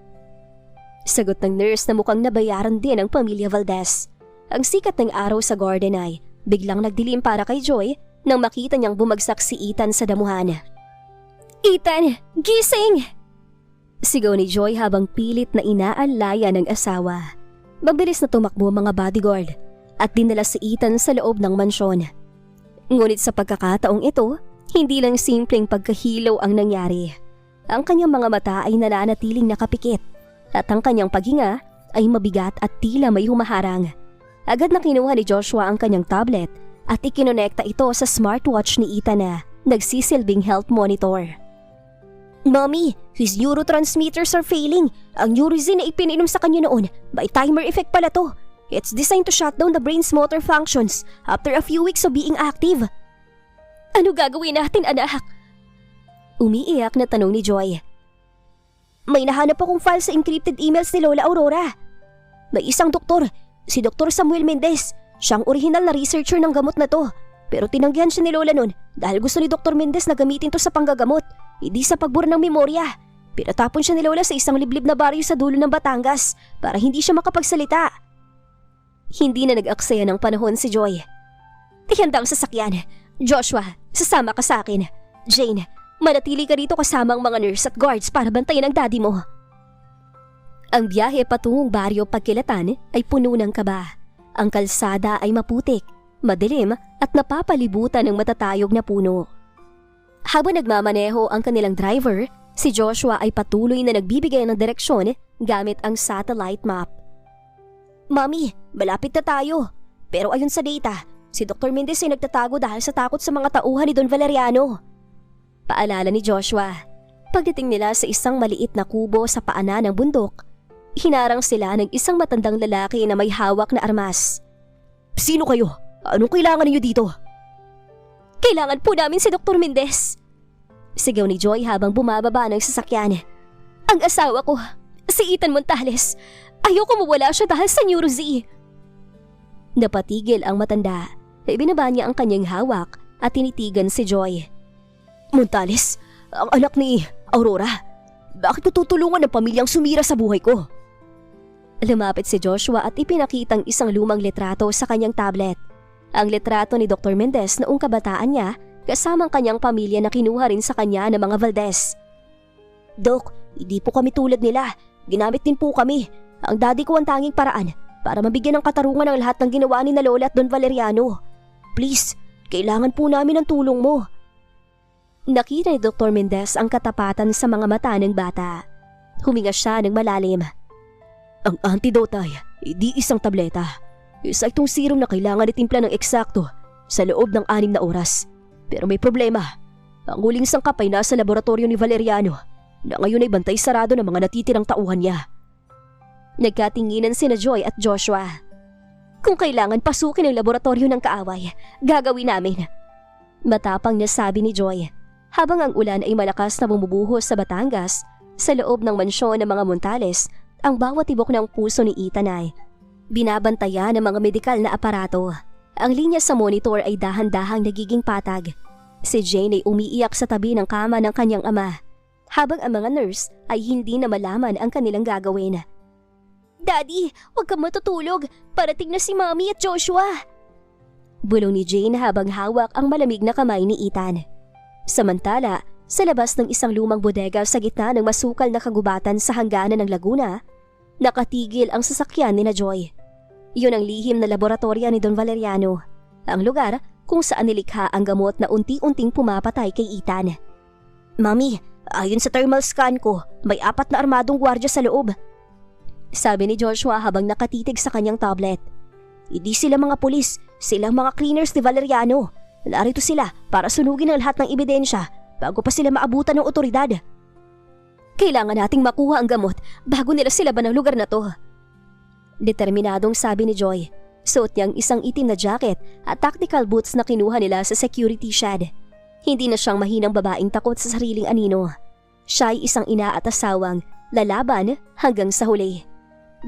Speaker 1: Sagot ng nurse na mukhang nabayaran din ang pamilya Valdez. Ang sikat ng araw sa garden ay Biglang nagdilim para kay Joy nang makita niyang bumagsak si Ethan sa damuhan. Ethan, gising! Sigaw ni Joy habang pilit na inaalaya ng asawa. Mabilis na tumakbo ang mga bodyguard at dinala si Ethan sa loob ng mansyon. Ngunit sa pagkakataong ito, hindi lang simpleng pagkahilo ang nangyari. Ang kanyang mga mata ay nananatiling nakapikit at ang kanyang paghinga ay mabigat at tila may humaharang. Agad na kinuha ni Joshua ang kanyang tablet at ikinonekta ito sa smartwatch ni Ethan na nagsisilbing health monitor. Mommy, his neurotransmitters are failing. Ang Neurizin na ipininom sa kanya noon, by timer effect pala to. It's designed to shut down the brain's motor functions after a few weeks of being active. Ano gagawin natin, anak? Umiiyak na tanong ni Joy. May nahanap akong file sa encrypted emails ni Lola Aurora. May isang doktor, si Dr. Samuel Mendez. Siyang orihinal na researcher ng gamot na to. Pero tinanggihan siya ni Lola nun dahil gusto ni Dr. Mendez na gamitin to sa panggagamot, hindi sa pagbura ng memorya. Pinatapon siya ni Lola sa isang liblib na baryo sa dulo ng Batangas para hindi siya makapagsalita. Hindi na nag-aksaya ng panahon si Joy. Ihanda ang sasakyan. Joshua, sasama ka sa akin. Jane, manatili ka rito kasama ang mga nurse at guards para bantayan ang daddy mo. Ang biyahe patungong baryo Pagkilatan ay puno ng kaba. Ang kalsada ay maputik, madilim at napapalibutan ng matatayog na puno. Habang nagmamaneho ang kanilang driver, si Joshua ay patuloy na nagbibigay ng direksyon gamit ang satellite map. Mami, malapit na tayo. Pero ayon sa data, si Dr. Mendez ay nagtatago dahil sa takot sa mga tauhan ni Don Valeriano. Paalala ni Joshua. Pagdating nila sa isang maliit na kubo sa paanan ng bundok, hinarang sila ng isang matandang lalaki na may hawak na armas. Sino kayo? Anong kailangan niyo dito? Kailangan po namin si Dr. Mendez. Sigaw ni Joy habang bumababa ng sasakyan. Ang asawa ko, si Ethan Montales. Ayoko mawala siya dahil sa Neuroz. Napatigil ang matanda. Ibinaba niya ang kanyang hawak at tinitigan si Joy. Montales, ang anak ni Aurora. Bakit tutulungan ng pamilyang sumira sa buhay ko? Lumapit si Joshua at ipinakitang isang lumang litrato sa kanyang tablet. Ang litrato ni Dr. Mendez noong kabataan niya kasamang kanyang pamilya na kinuha rin sa kanya ng mga Valdez. Dok, hindi po kami tulad nila. Ginamit din po kami. Ang daddy ko ang tanging paraan para mabigyan ng katarungan ang lahat ng ginawa ni na Lola at Don Valeriano. Please, kailangan po namin ng tulong mo. Nakita ni Dr. Mendez ang katapatan sa mga mata ng bata. Huminga siya ng malalim. Ang antidote ay hindi isang tableta. Isa itong serum na kailangan itimpla ng eksakto sa loob ng 6 na oras. Pero may problema. Ang huling sangkap ay nasa laboratorio ni Valeriano na ngayon ay bantay sarado ng mga natitirang tauhan niya. Nagkatinginan sina Joy at Joshua. Kung kailangan pasukin ang laboratorio ng kaaway, gagawin namin. Matapang na sabi ni Joy habang ang ulan ay malakas na bumubuhos sa Batangas sa loob ng mansyon ng mga Montales. Ang bawat tibok ng puso ni Ethan ay binabantayan ng mga medikal na aparato. Ang linya sa monitor ay dahan-dahang nagiging patag. Si Jane ay umiiyak sa tabi ng kama ng kanyang ama, habang ang mga nurse ay hindi na malaman ang kanilang gagawin. Daddy, huwag kang matutulog. Parating na si Mommy at Joshua. Bulong ni Jane habang hawak ang malamig na kamay ni Ethan. Samantala, sa labas ng isang lumang bodega sa gitna ng masukal na kagubatan sa hangganan ng Laguna, nakatigil ang sasakyan ni na Joy. Iyon ang lihim na laboratorya ni Don Valeriano, ang lugar kung saan nilikha ang gamot na unti-unting pumapatay kay Ethan. Mami, ayon sa thermal scan ko, may 4 na armadong gwardiya sa loob. Sabi ni Joshua habang nakatitig sa kanyang tablet. Hindi sila mga pulis, silang mga cleaners ni Valeriano. Narito sila para sunugin ang lahat ng ebidensya bago pa sila maabutan ng otoridad. Kailangan nating makuha ang gamot bago nila silaban ng lugar na to. Determinadong sabi ni Joy. Suot niyang isang itim na jacket at tactical boots na kinuha nila sa security shed. Hindi na siyang mahinang babaeng takot sa sariling anino. Siya ay isang ina at asawang lalaban hanggang sa huli.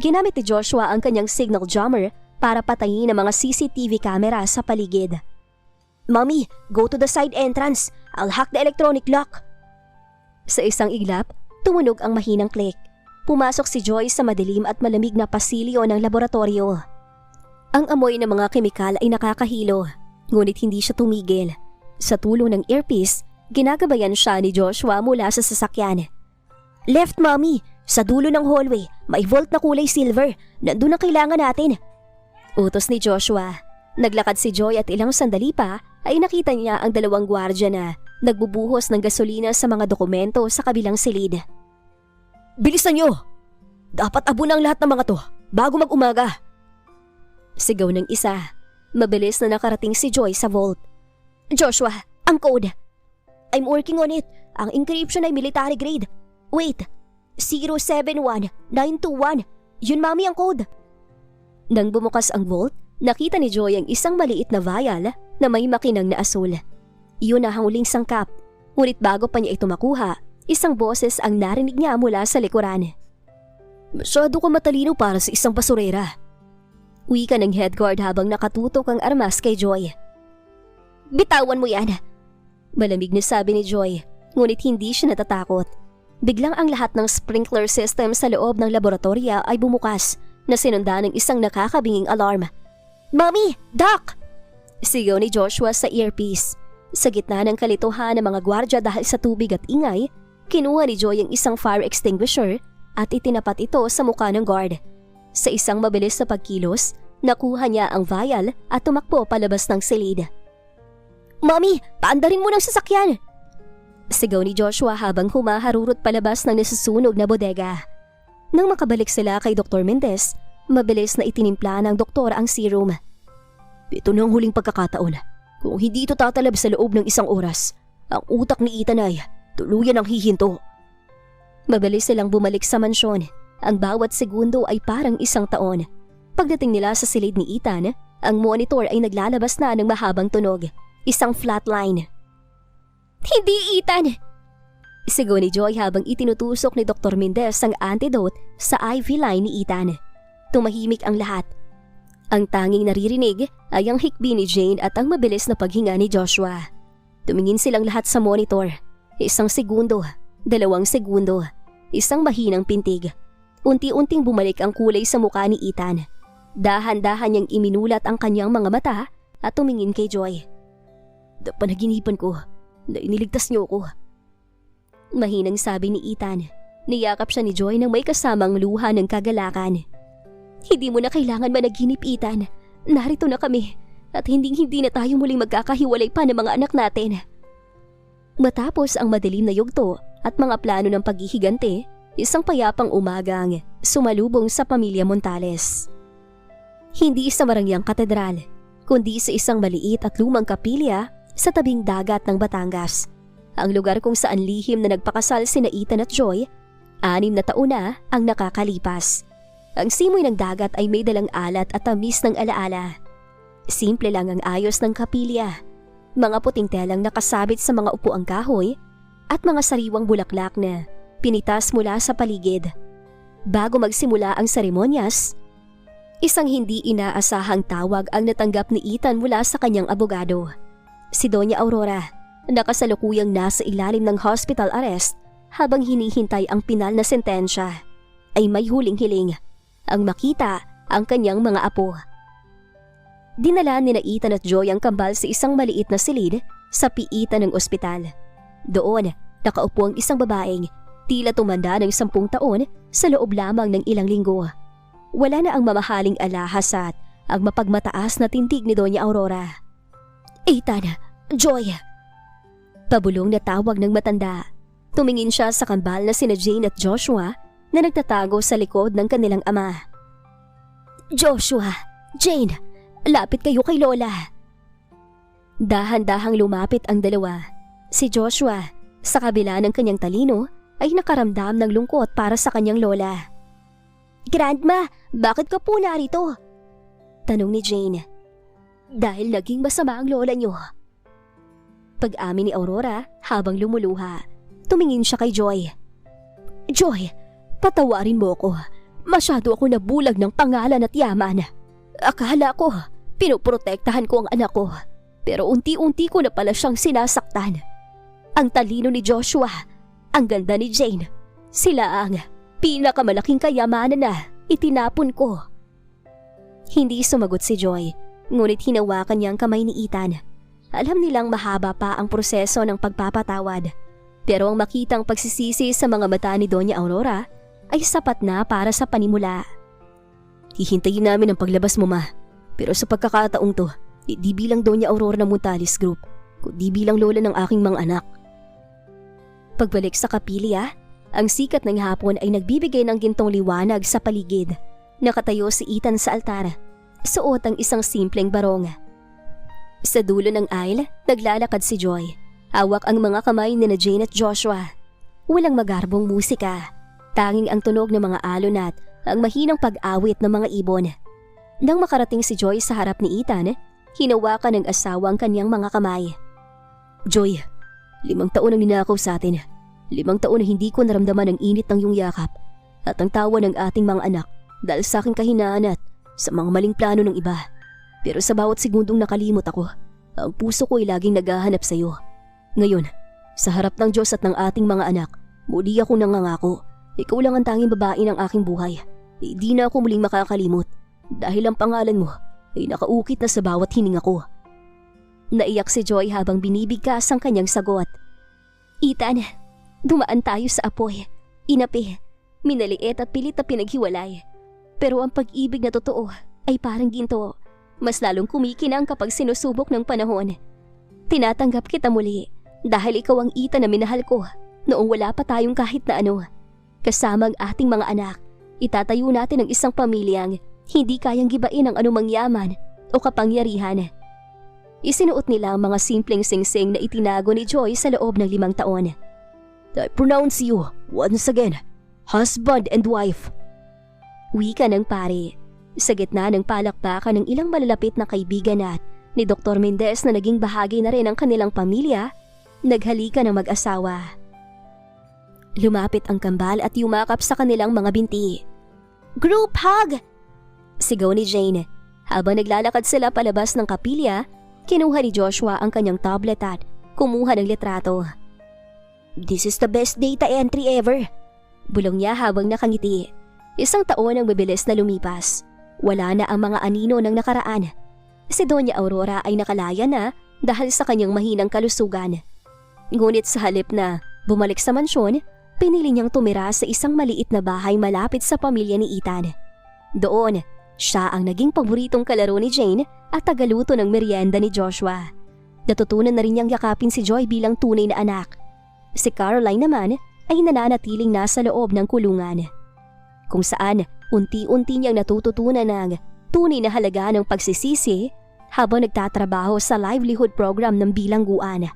Speaker 1: Ginamit ni Joshua ang kanyang signal jammer para patayin ang mga CCTV camera sa paligid. Mommy, go to the side entrance. I'll hack the electronic lock. Sa isang iglap, tumunog ang mahinang click. Pumasok si Joy sa madilim at malamig na pasilyo ng laboratorio. Ang amoy ng mga kemikal ay nakakahilo, ngunit hindi siya tumigil. Sa tulong ng earpiece, ginagabayan siya ni Joshua mula sa sasakyan.
Speaker 2: Left, Mommy! Sa dulo ng hallway, may vault na kulay silver. Nandun ang kailangan natin.
Speaker 1: Utos ni Joshua. Naglakad si Joy at ilang sandali pa ay nakita niya ang dalawang gwardya na nagbubuhos ng gasolina sa mga dokumento sa kabilang silid.
Speaker 2: Bilisan nyo! Dapat abon ang lahat ng mga to bago mag-umaga.
Speaker 1: Sigaw ng isa. Mabilis na nakarating si Joy sa vault.
Speaker 2: Joshua, ang code. I'm working on it. Ang encryption ay military grade. Wait, 071921. Yun, Mommy, ang code.
Speaker 1: Nang bumukas ang vault, nakita ni Joy ang isang maliit na vial na may makinang na asul. Iyon na ang huling sangkap. Ngunit bago pa niya ito makuha, isang boses ang narinig niya mula sa likuran.
Speaker 2: Masyado ka matalino para sa isang basurera.
Speaker 1: Wika ng head guard habang nakatutok ang armas kay Joy.
Speaker 2: Bitawan mo yan.
Speaker 1: Malamig na sabi ni Joy, ngunit hindi siya natatakot. Biglang ang lahat ng sprinkler system sa loob ng laboratorya ay bumukas na sinundan ng isang nakakabinging alarm.
Speaker 2: Mommy! Doc!
Speaker 1: Sigaw ni Joshua sa earpiece. Sa gitna ng kalituhan ng mga gwardya dahil sa tubig at ingay, kinuha ni Joy ang isang fire extinguisher at itinapat ito sa mukha ng guard. Sa isang mabilis na pagkilos, nakuha niya ang vial at tumakbo palabas ng silid.
Speaker 2: Mommy! Paandarin mo ng sasakyan!
Speaker 1: Sigaw ni Joshua habang humaharurot palabas ng nasusunog na bodega. Nang makabalik sila kay Dr. Mendez, mabilis na itinimpla ng doktor ang serum.
Speaker 2: Ito na ang huling pagkakataon. Kung hindi ito tatalab sa loob ng isang oras, ang utak ni Ethan ay tuluyan ang hihinto.
Speaker 1: Mabilis silang bumalik sa mansyon. Ang bawat segundo ay parang isang taon. Pagdating nila sa silid ni Ethan, ang monitor ay naglalabas na ng mahabang tunog. Isang flatline.
Speaker 2: Hindi, Ethan!
Speaker 1: Sigaw ni Joy habang itinutusok ni Dr. Mendez ang antidote sa IV line ni Ethan. Tumahimik ang lahat. Ang tanging naririnig ay ang hikbi ni Jane at ang mabilis na paghinga ni Joshua. Tumingin silang lahat sa monitor. 1 segundo, 2 segundo, isang mahinang pintig. Unti-unting bumalik ang kulay sa mukha ni Ethan. Dahan-dahan niyang iminulat ang kanyang mga mata at tumingin kay Joy.
Speaker 2: Panaginipan ko na iniligtas niyo ako.
Speaker 1: Mahinang sabi ni Ethan. Niyakap siya ni Joy nang may kasamang luha ng kagalakan. Hindi mo na kailangan managinip, Ethan. Narito na kami at hindi na tayo muling magkakahiwalay pa ng mga anak natin. Matapos ang madilim na yugto at mga plano ng paghihigante, isang payapang umagang sumalubong sa pamilya Montales. Hindi sa marangyang katedral, kundi sa isang maliit at lumang kapilya sa tabing dagat ng Batangas. Ang lugar kung saan lihim na nagpakasal sina Ethan at Joy, 6 na taon na ang nakakalipas. Ang simoy ng dagat ay may dalang alat at tamis ng alaala. Simple lang ang ayos ng kapilya. Mga puting telang nakasabit sa mga upuang kahoy at mga sariwang bulaklak na pinitas mula sa paligid. Bago magsimula ang seremonyas, isang hindi inaasahang tawag ang natanggap ni Ethan mula sa kanyang abogado. Si Doña Aurora, nakasalukuyang nasa ilalim ng hospital arrest habang hinihintay ang pinal na sentensya, ay may huling-hiling ang makita ang kanyang mga apo. Dinala ni Ethan at Joy ang kambal sa isang maliit na silid sa piitan ng ospital. Doon, nakaupo ang isang babaeng tila tumanda ng 10 taon sa loob lamang ng ilang linggo. Wala na ang mamahaling alahas at ang mapagmataas na tintig ni Doña Aurora.
Speaker 2: Ethan, Joy!
Speaker 1: Pabulong na tawag ng matanda. Tumingin siya sa kambal na sina Jane at Joshua na nagtatago sa likod ng kanilang ama.
Speaker 2: Joshua, Jane, lapit kayo kay Lola.
Speaker 1: Dahan-dahang lumapit ang dalawa. Si Joshua, sa kabila ng kanyang talino, ay nakaramdam ng lungkot para sa kanyang lola.
Speaker 2: Grandma, bakit ka po narito?
Speaker 1: Tanong ni Jane.
Speaker 2: Dahil naging masama ang lola niyo.
Speaker 1: Pag-amin ni Aurora habang lumuluha, tumingin siya kay Joy.
Speaker 2: Joy, patawarin mo ko. Masyado ako nabulag ng pangalan at yaman. Akala ko, pinoprotektahan ko ang anak ko. Pero unti-unti ko na pala siyang sinasaktan. Ang talino ni Joshua, ang ganda ni Jane, sila ang pinakamalaking kayamanan na itinapon ko.
Speaker 1: Hindi sumagot si Joy, ngunit hinawakan niya ang kamay ni Ethan. Alam nilang mahaba pa ang proseso ng pagpapatawad. Pero ang makitang pagsisisi sa mga mata ni Doña Aurora ay sapat na para sa panimula. Hihintayin namin ang paglabas mo, ma. Pero sa pagkakataong to, di bilang Doña Aurora ng Montales Group, kundi bilang lola ng aking mga anak. Pagbalik sa kapilya, ang sikat ng hapon ay nagbibigay ng gintong liwanag sa paligid. Nakatayo si Ethan sa altar, suot ang isang simpleng barong. Sa dulo ng aisle, naglalakad si Joy. Hawak ang mga kamay ni Jane at Joshua. Walang magarbong musika. Tanging ang tunog ng mga alon at ang mahinang pag-awit ng mga ibon. Nang makarating si Joy sa harap ni Ethan, hinawakan ng asawa ang kanyang mga kamay. Joy, 5 taon ang ninakaw sa atin. 5 taon na hindi ko naramdaman ang init ng iyong yakap at ang tawa ng ating mga anak dahil sa aking kahinaan at sa mga maling plano ng iba. Pero sa bawat segundong nakalimot ako, ang puso ko ay laging naghahanap sa iyo. Ngayon, sa harap ng Diyos at ng ating mga anak, muli ako nangangako. Ikaw lang ang tanging babae ng aking buhay. Hindi na ako muling makakalimot dahil ang pangalan mo ay nakaukit na sa bawat hininga ko. Naiyak si Joy habang binibigkas ang kanyang sagot. Ethan, dumaan tayo sa apoy, inapi, minaliit at pilit na pinaghiwalay. Pero ang pag-ibig na totoo ay parang ginto. Mas lalong kumikinang kapag sinusubok ng panahon. Tinatanggap kita muli dahil ikaw ang Ethan na minahal ko noong wala pa tayong kahit na ano. Kasama ang ating mga anak, itatayo natin ang isang pamilyang hindi kayang gibain ng anumang yaman o kapangyarihan. Isinuot nila ang mga simpleng singsing na itinago ni Joy sa loob ng 5 taon. I pronounce you, once again, husband and wife. Wika ng pare. Sa gitna ng palakpakan ng ilang malalapit na kaibigan at ni Dr. Mendez na naging bahagi na rin ng kanilang pamilya, naghalika ng mag-asawa. Lumapit ang kambal at yumakap sa kanilang mga binti. Group hug! Sigaw ni Jane. Habang naglalakad sila palabas ng kapilya, kinuha ni Joshua ang kanyang tablet at kumuha ng litrato. This is the best data entry ever! Bulong niya habang nakangiti. 1 taon ang mabilis na lumipas. Wala na ang mga anino ng nakaraan. Si Doña Aurora ay nakalaya na dahil sa kanyang mahinang kalusugan. Ngunit sa halip na bumalik sa mansyon, pinili niyang tumira sa isang maliit na bahay malapit sa pamilya ni Ethan. Doon, siya ang naging paboritong kalaro ni Jane at tagaluto ng merienda ni Joshua. Natutunan na rin niyang yakapin si Joy bilang tunay na anak. Si Caroline naman ay nananatiling nasa loob ng kulungan. Kung saan, unti-unti niyang natututunan ng tunay na halaga ng pagsisisi habang nagtatrabaho sa livelihood program ng bilangguan.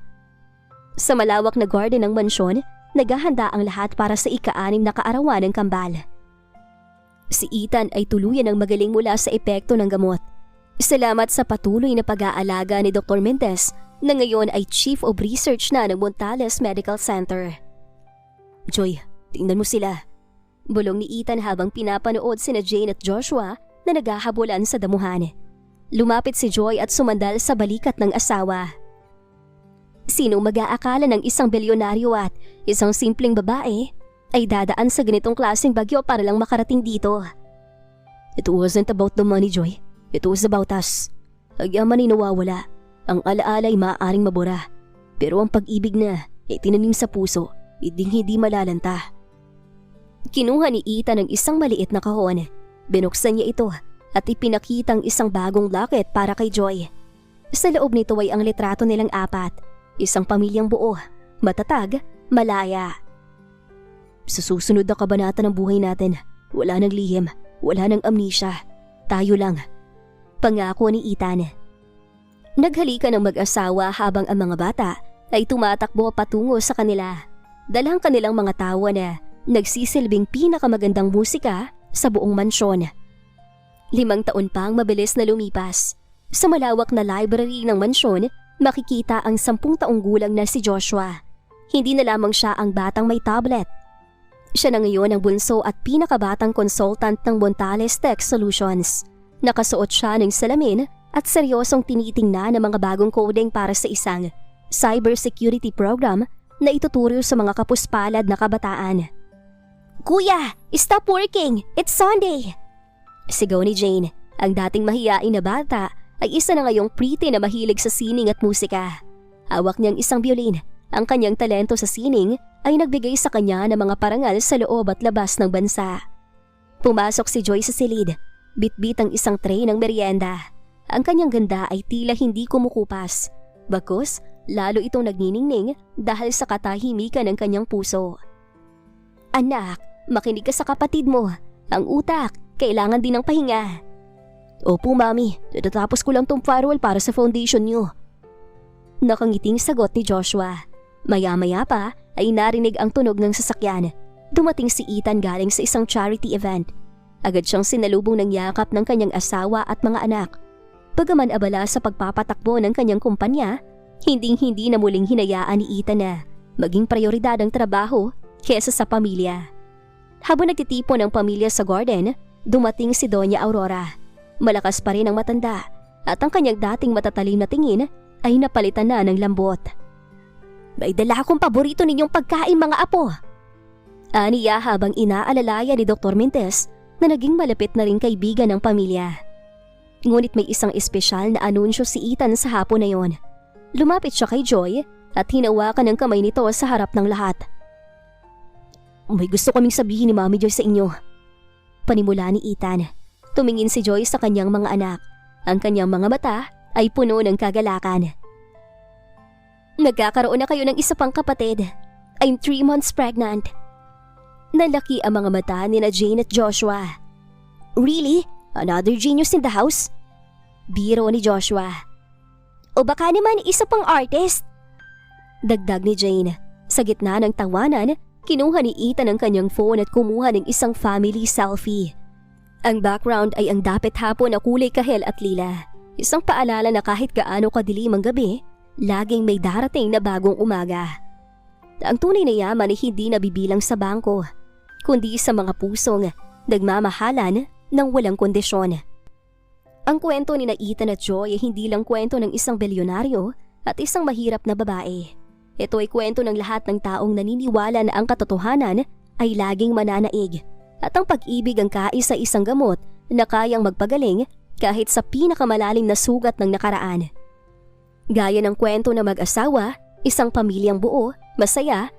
Speaker 1: Sa malawak na garden ng mansyon, naghahanda ang lahat para sa ika-6 na kaarawan ng kambal. Si Ethan ay tuluyan ng magaling mula sa epekto ng gamot. Salamat sa patuloy na pag-aalaga ni Dr. Mendez na ngayon ay Chief of Research na ng Montales Medical Center. Joy, tingnan mo sila. Bulong ni Ethan habang pinapanood sina Jane at Joshua na naghahabulan sa damuhan. Lumapit si Joy at sumandal sa balikat ng asawa. Sino mag-aakala ng isang bilyonaryo at isang simpleng babae ay dadaan sa ganitong klaseng bagyo para lang makarating dito? It wasn't about the money, Joy. It was about us. Ang yaman ay nawawala. Ang alaala ay maaaring mabura. Pero ang pag-ibig na ay tinanim sa puso, hindi malalanta. Kinuha ni Ethan ang isang maliit na kahon. Binuksan niya ito at ipinakitang isang bagong locket para kay Joy. Sa loob nito ay ang litrato nilang 4. Isang pamilyang buo, matatag, malaya. Sa susunod na kabanata ng buhay natin, wala nang lihim, wala nang amnesia. Tayo lang. Pangako ni Ethan. Naghalika ng mag-asawa habang ang mga bata ay tumatakbo patungo sa kanila. Dalang kanilang mga tawa na nagsisilbing pinakamagandang musika sa buong mansyon. 5 taon pa ang mabilis na lumipas. Sa malawak na library ng mansyon, makikita ang 10 taong gulang na si Joshua. Hindi na lamang siya ang batang may tablet. Siya na ngayon ang bunso at pinakabatang consultant ng Montales Tech Solutions. Nakasuot siya ng salamin at seryosong tinitingnan ng mga bagong coding para sa isang cybersecurity program na ituturo sa mga kapuspalad na kabataan. Kuya, stop working! It's Sunday! Sigaw ni Jane Ang dating mahiyain na bata ay isa na ngayong pretty na mahilig sa sining at musika. Hawak niyang isang violin. Ang kanyang talento sa sining ay nagbigay sa kanya ng mga parangal sa loob at labas ng bansa. Pumasok si Joy sa silid. Bitbit ang isang tray ng merienda. Ang kanyang ganda ay tila hindi kumukupas. Bagkus, lalo itong nagniningning dahil sa katahimikan ng kanyang puso. Anak, makinig ka sa kapatid mo. Ang utak, kailangan din ng pahinga. Opo, Mami. Natatapos ko lang tong firewall para sa foundation niyo. Nakangiting sagot ni Joshua. Maya-maya pa ay narinig ang tunog ng sasakyan. Dumating si Ethan galing sa isang charity event. Agad siyang sinalubong ng yakap ng kanyang asawa at mga anak. Bagaman abala sa pagpapatakbo ng kanyang kumpanya, hinding-hindi na muling hinayaan ni Ethan na maging prioridad ang trabaho kesa sa pamilya. Habang nagtitipon ang pamilya sa garden, dumating si Doña Aurora. Malakas pa rin ang matanda at ang kanyang dating matatalim na tingin ay napalitan na ng lambot. May dala akong paborito ninyong pagkain, mga apo. Aniya habang inaalalaya ni Dr. Mintes na naging malapit na ring kaibigan ng pamilya. Ngunit may isang espesyal na anunsyo si Ethan sa hapon na yon. Lumapit siya kay Joy at hinawakan ang kamay nito sa harap ng lahat. May gusto kaming sabihin ni Mami Joy sa inyo. Panimula ni Ethan. Tumingin si Joy sa kanyang mga anak. Ang kanyang mga mata ay puno ng kagalakan. Nagkakaroon na kayo ng isa pang kapatid. I'm 3 months pregnant. Nalaki ang mga mata ni na Jane at Joshua. Really? Another genius in the house? Biro ni Joshua. O baka naman isa pang artist? Dagdag ni Jane. Sa gitna ng tawanan, kinuha ni Ethan ang kanyang phone at kumuha ng isang family selfie. Ang background ay ang dapit hapon na kulay kahel at lila. Isang paalala na kahit gaano kadilim ang gabi, laging may darating na bagong umaga. Ang tunay na yaman ay hindi nabibilang sa bangko, kundi sa mga pusong nagmamahalan ng walang kondisyon. Ang kwento ni na Ethan at Joy ay hindi lang kwento ng isang bilyonaryo at isang mahirap na babae. Ito ay kwento ng lahat ng taong naniniwala na ang katotohanan ay laging mananaig at ang pag-ibig ang kaisa-isang gamot na kayang magpagaling kahit sa pinakamalalim na sugat ng nakaraan. Gaya ng kwento ng mag-asawa, isang pamilyang buo, masaya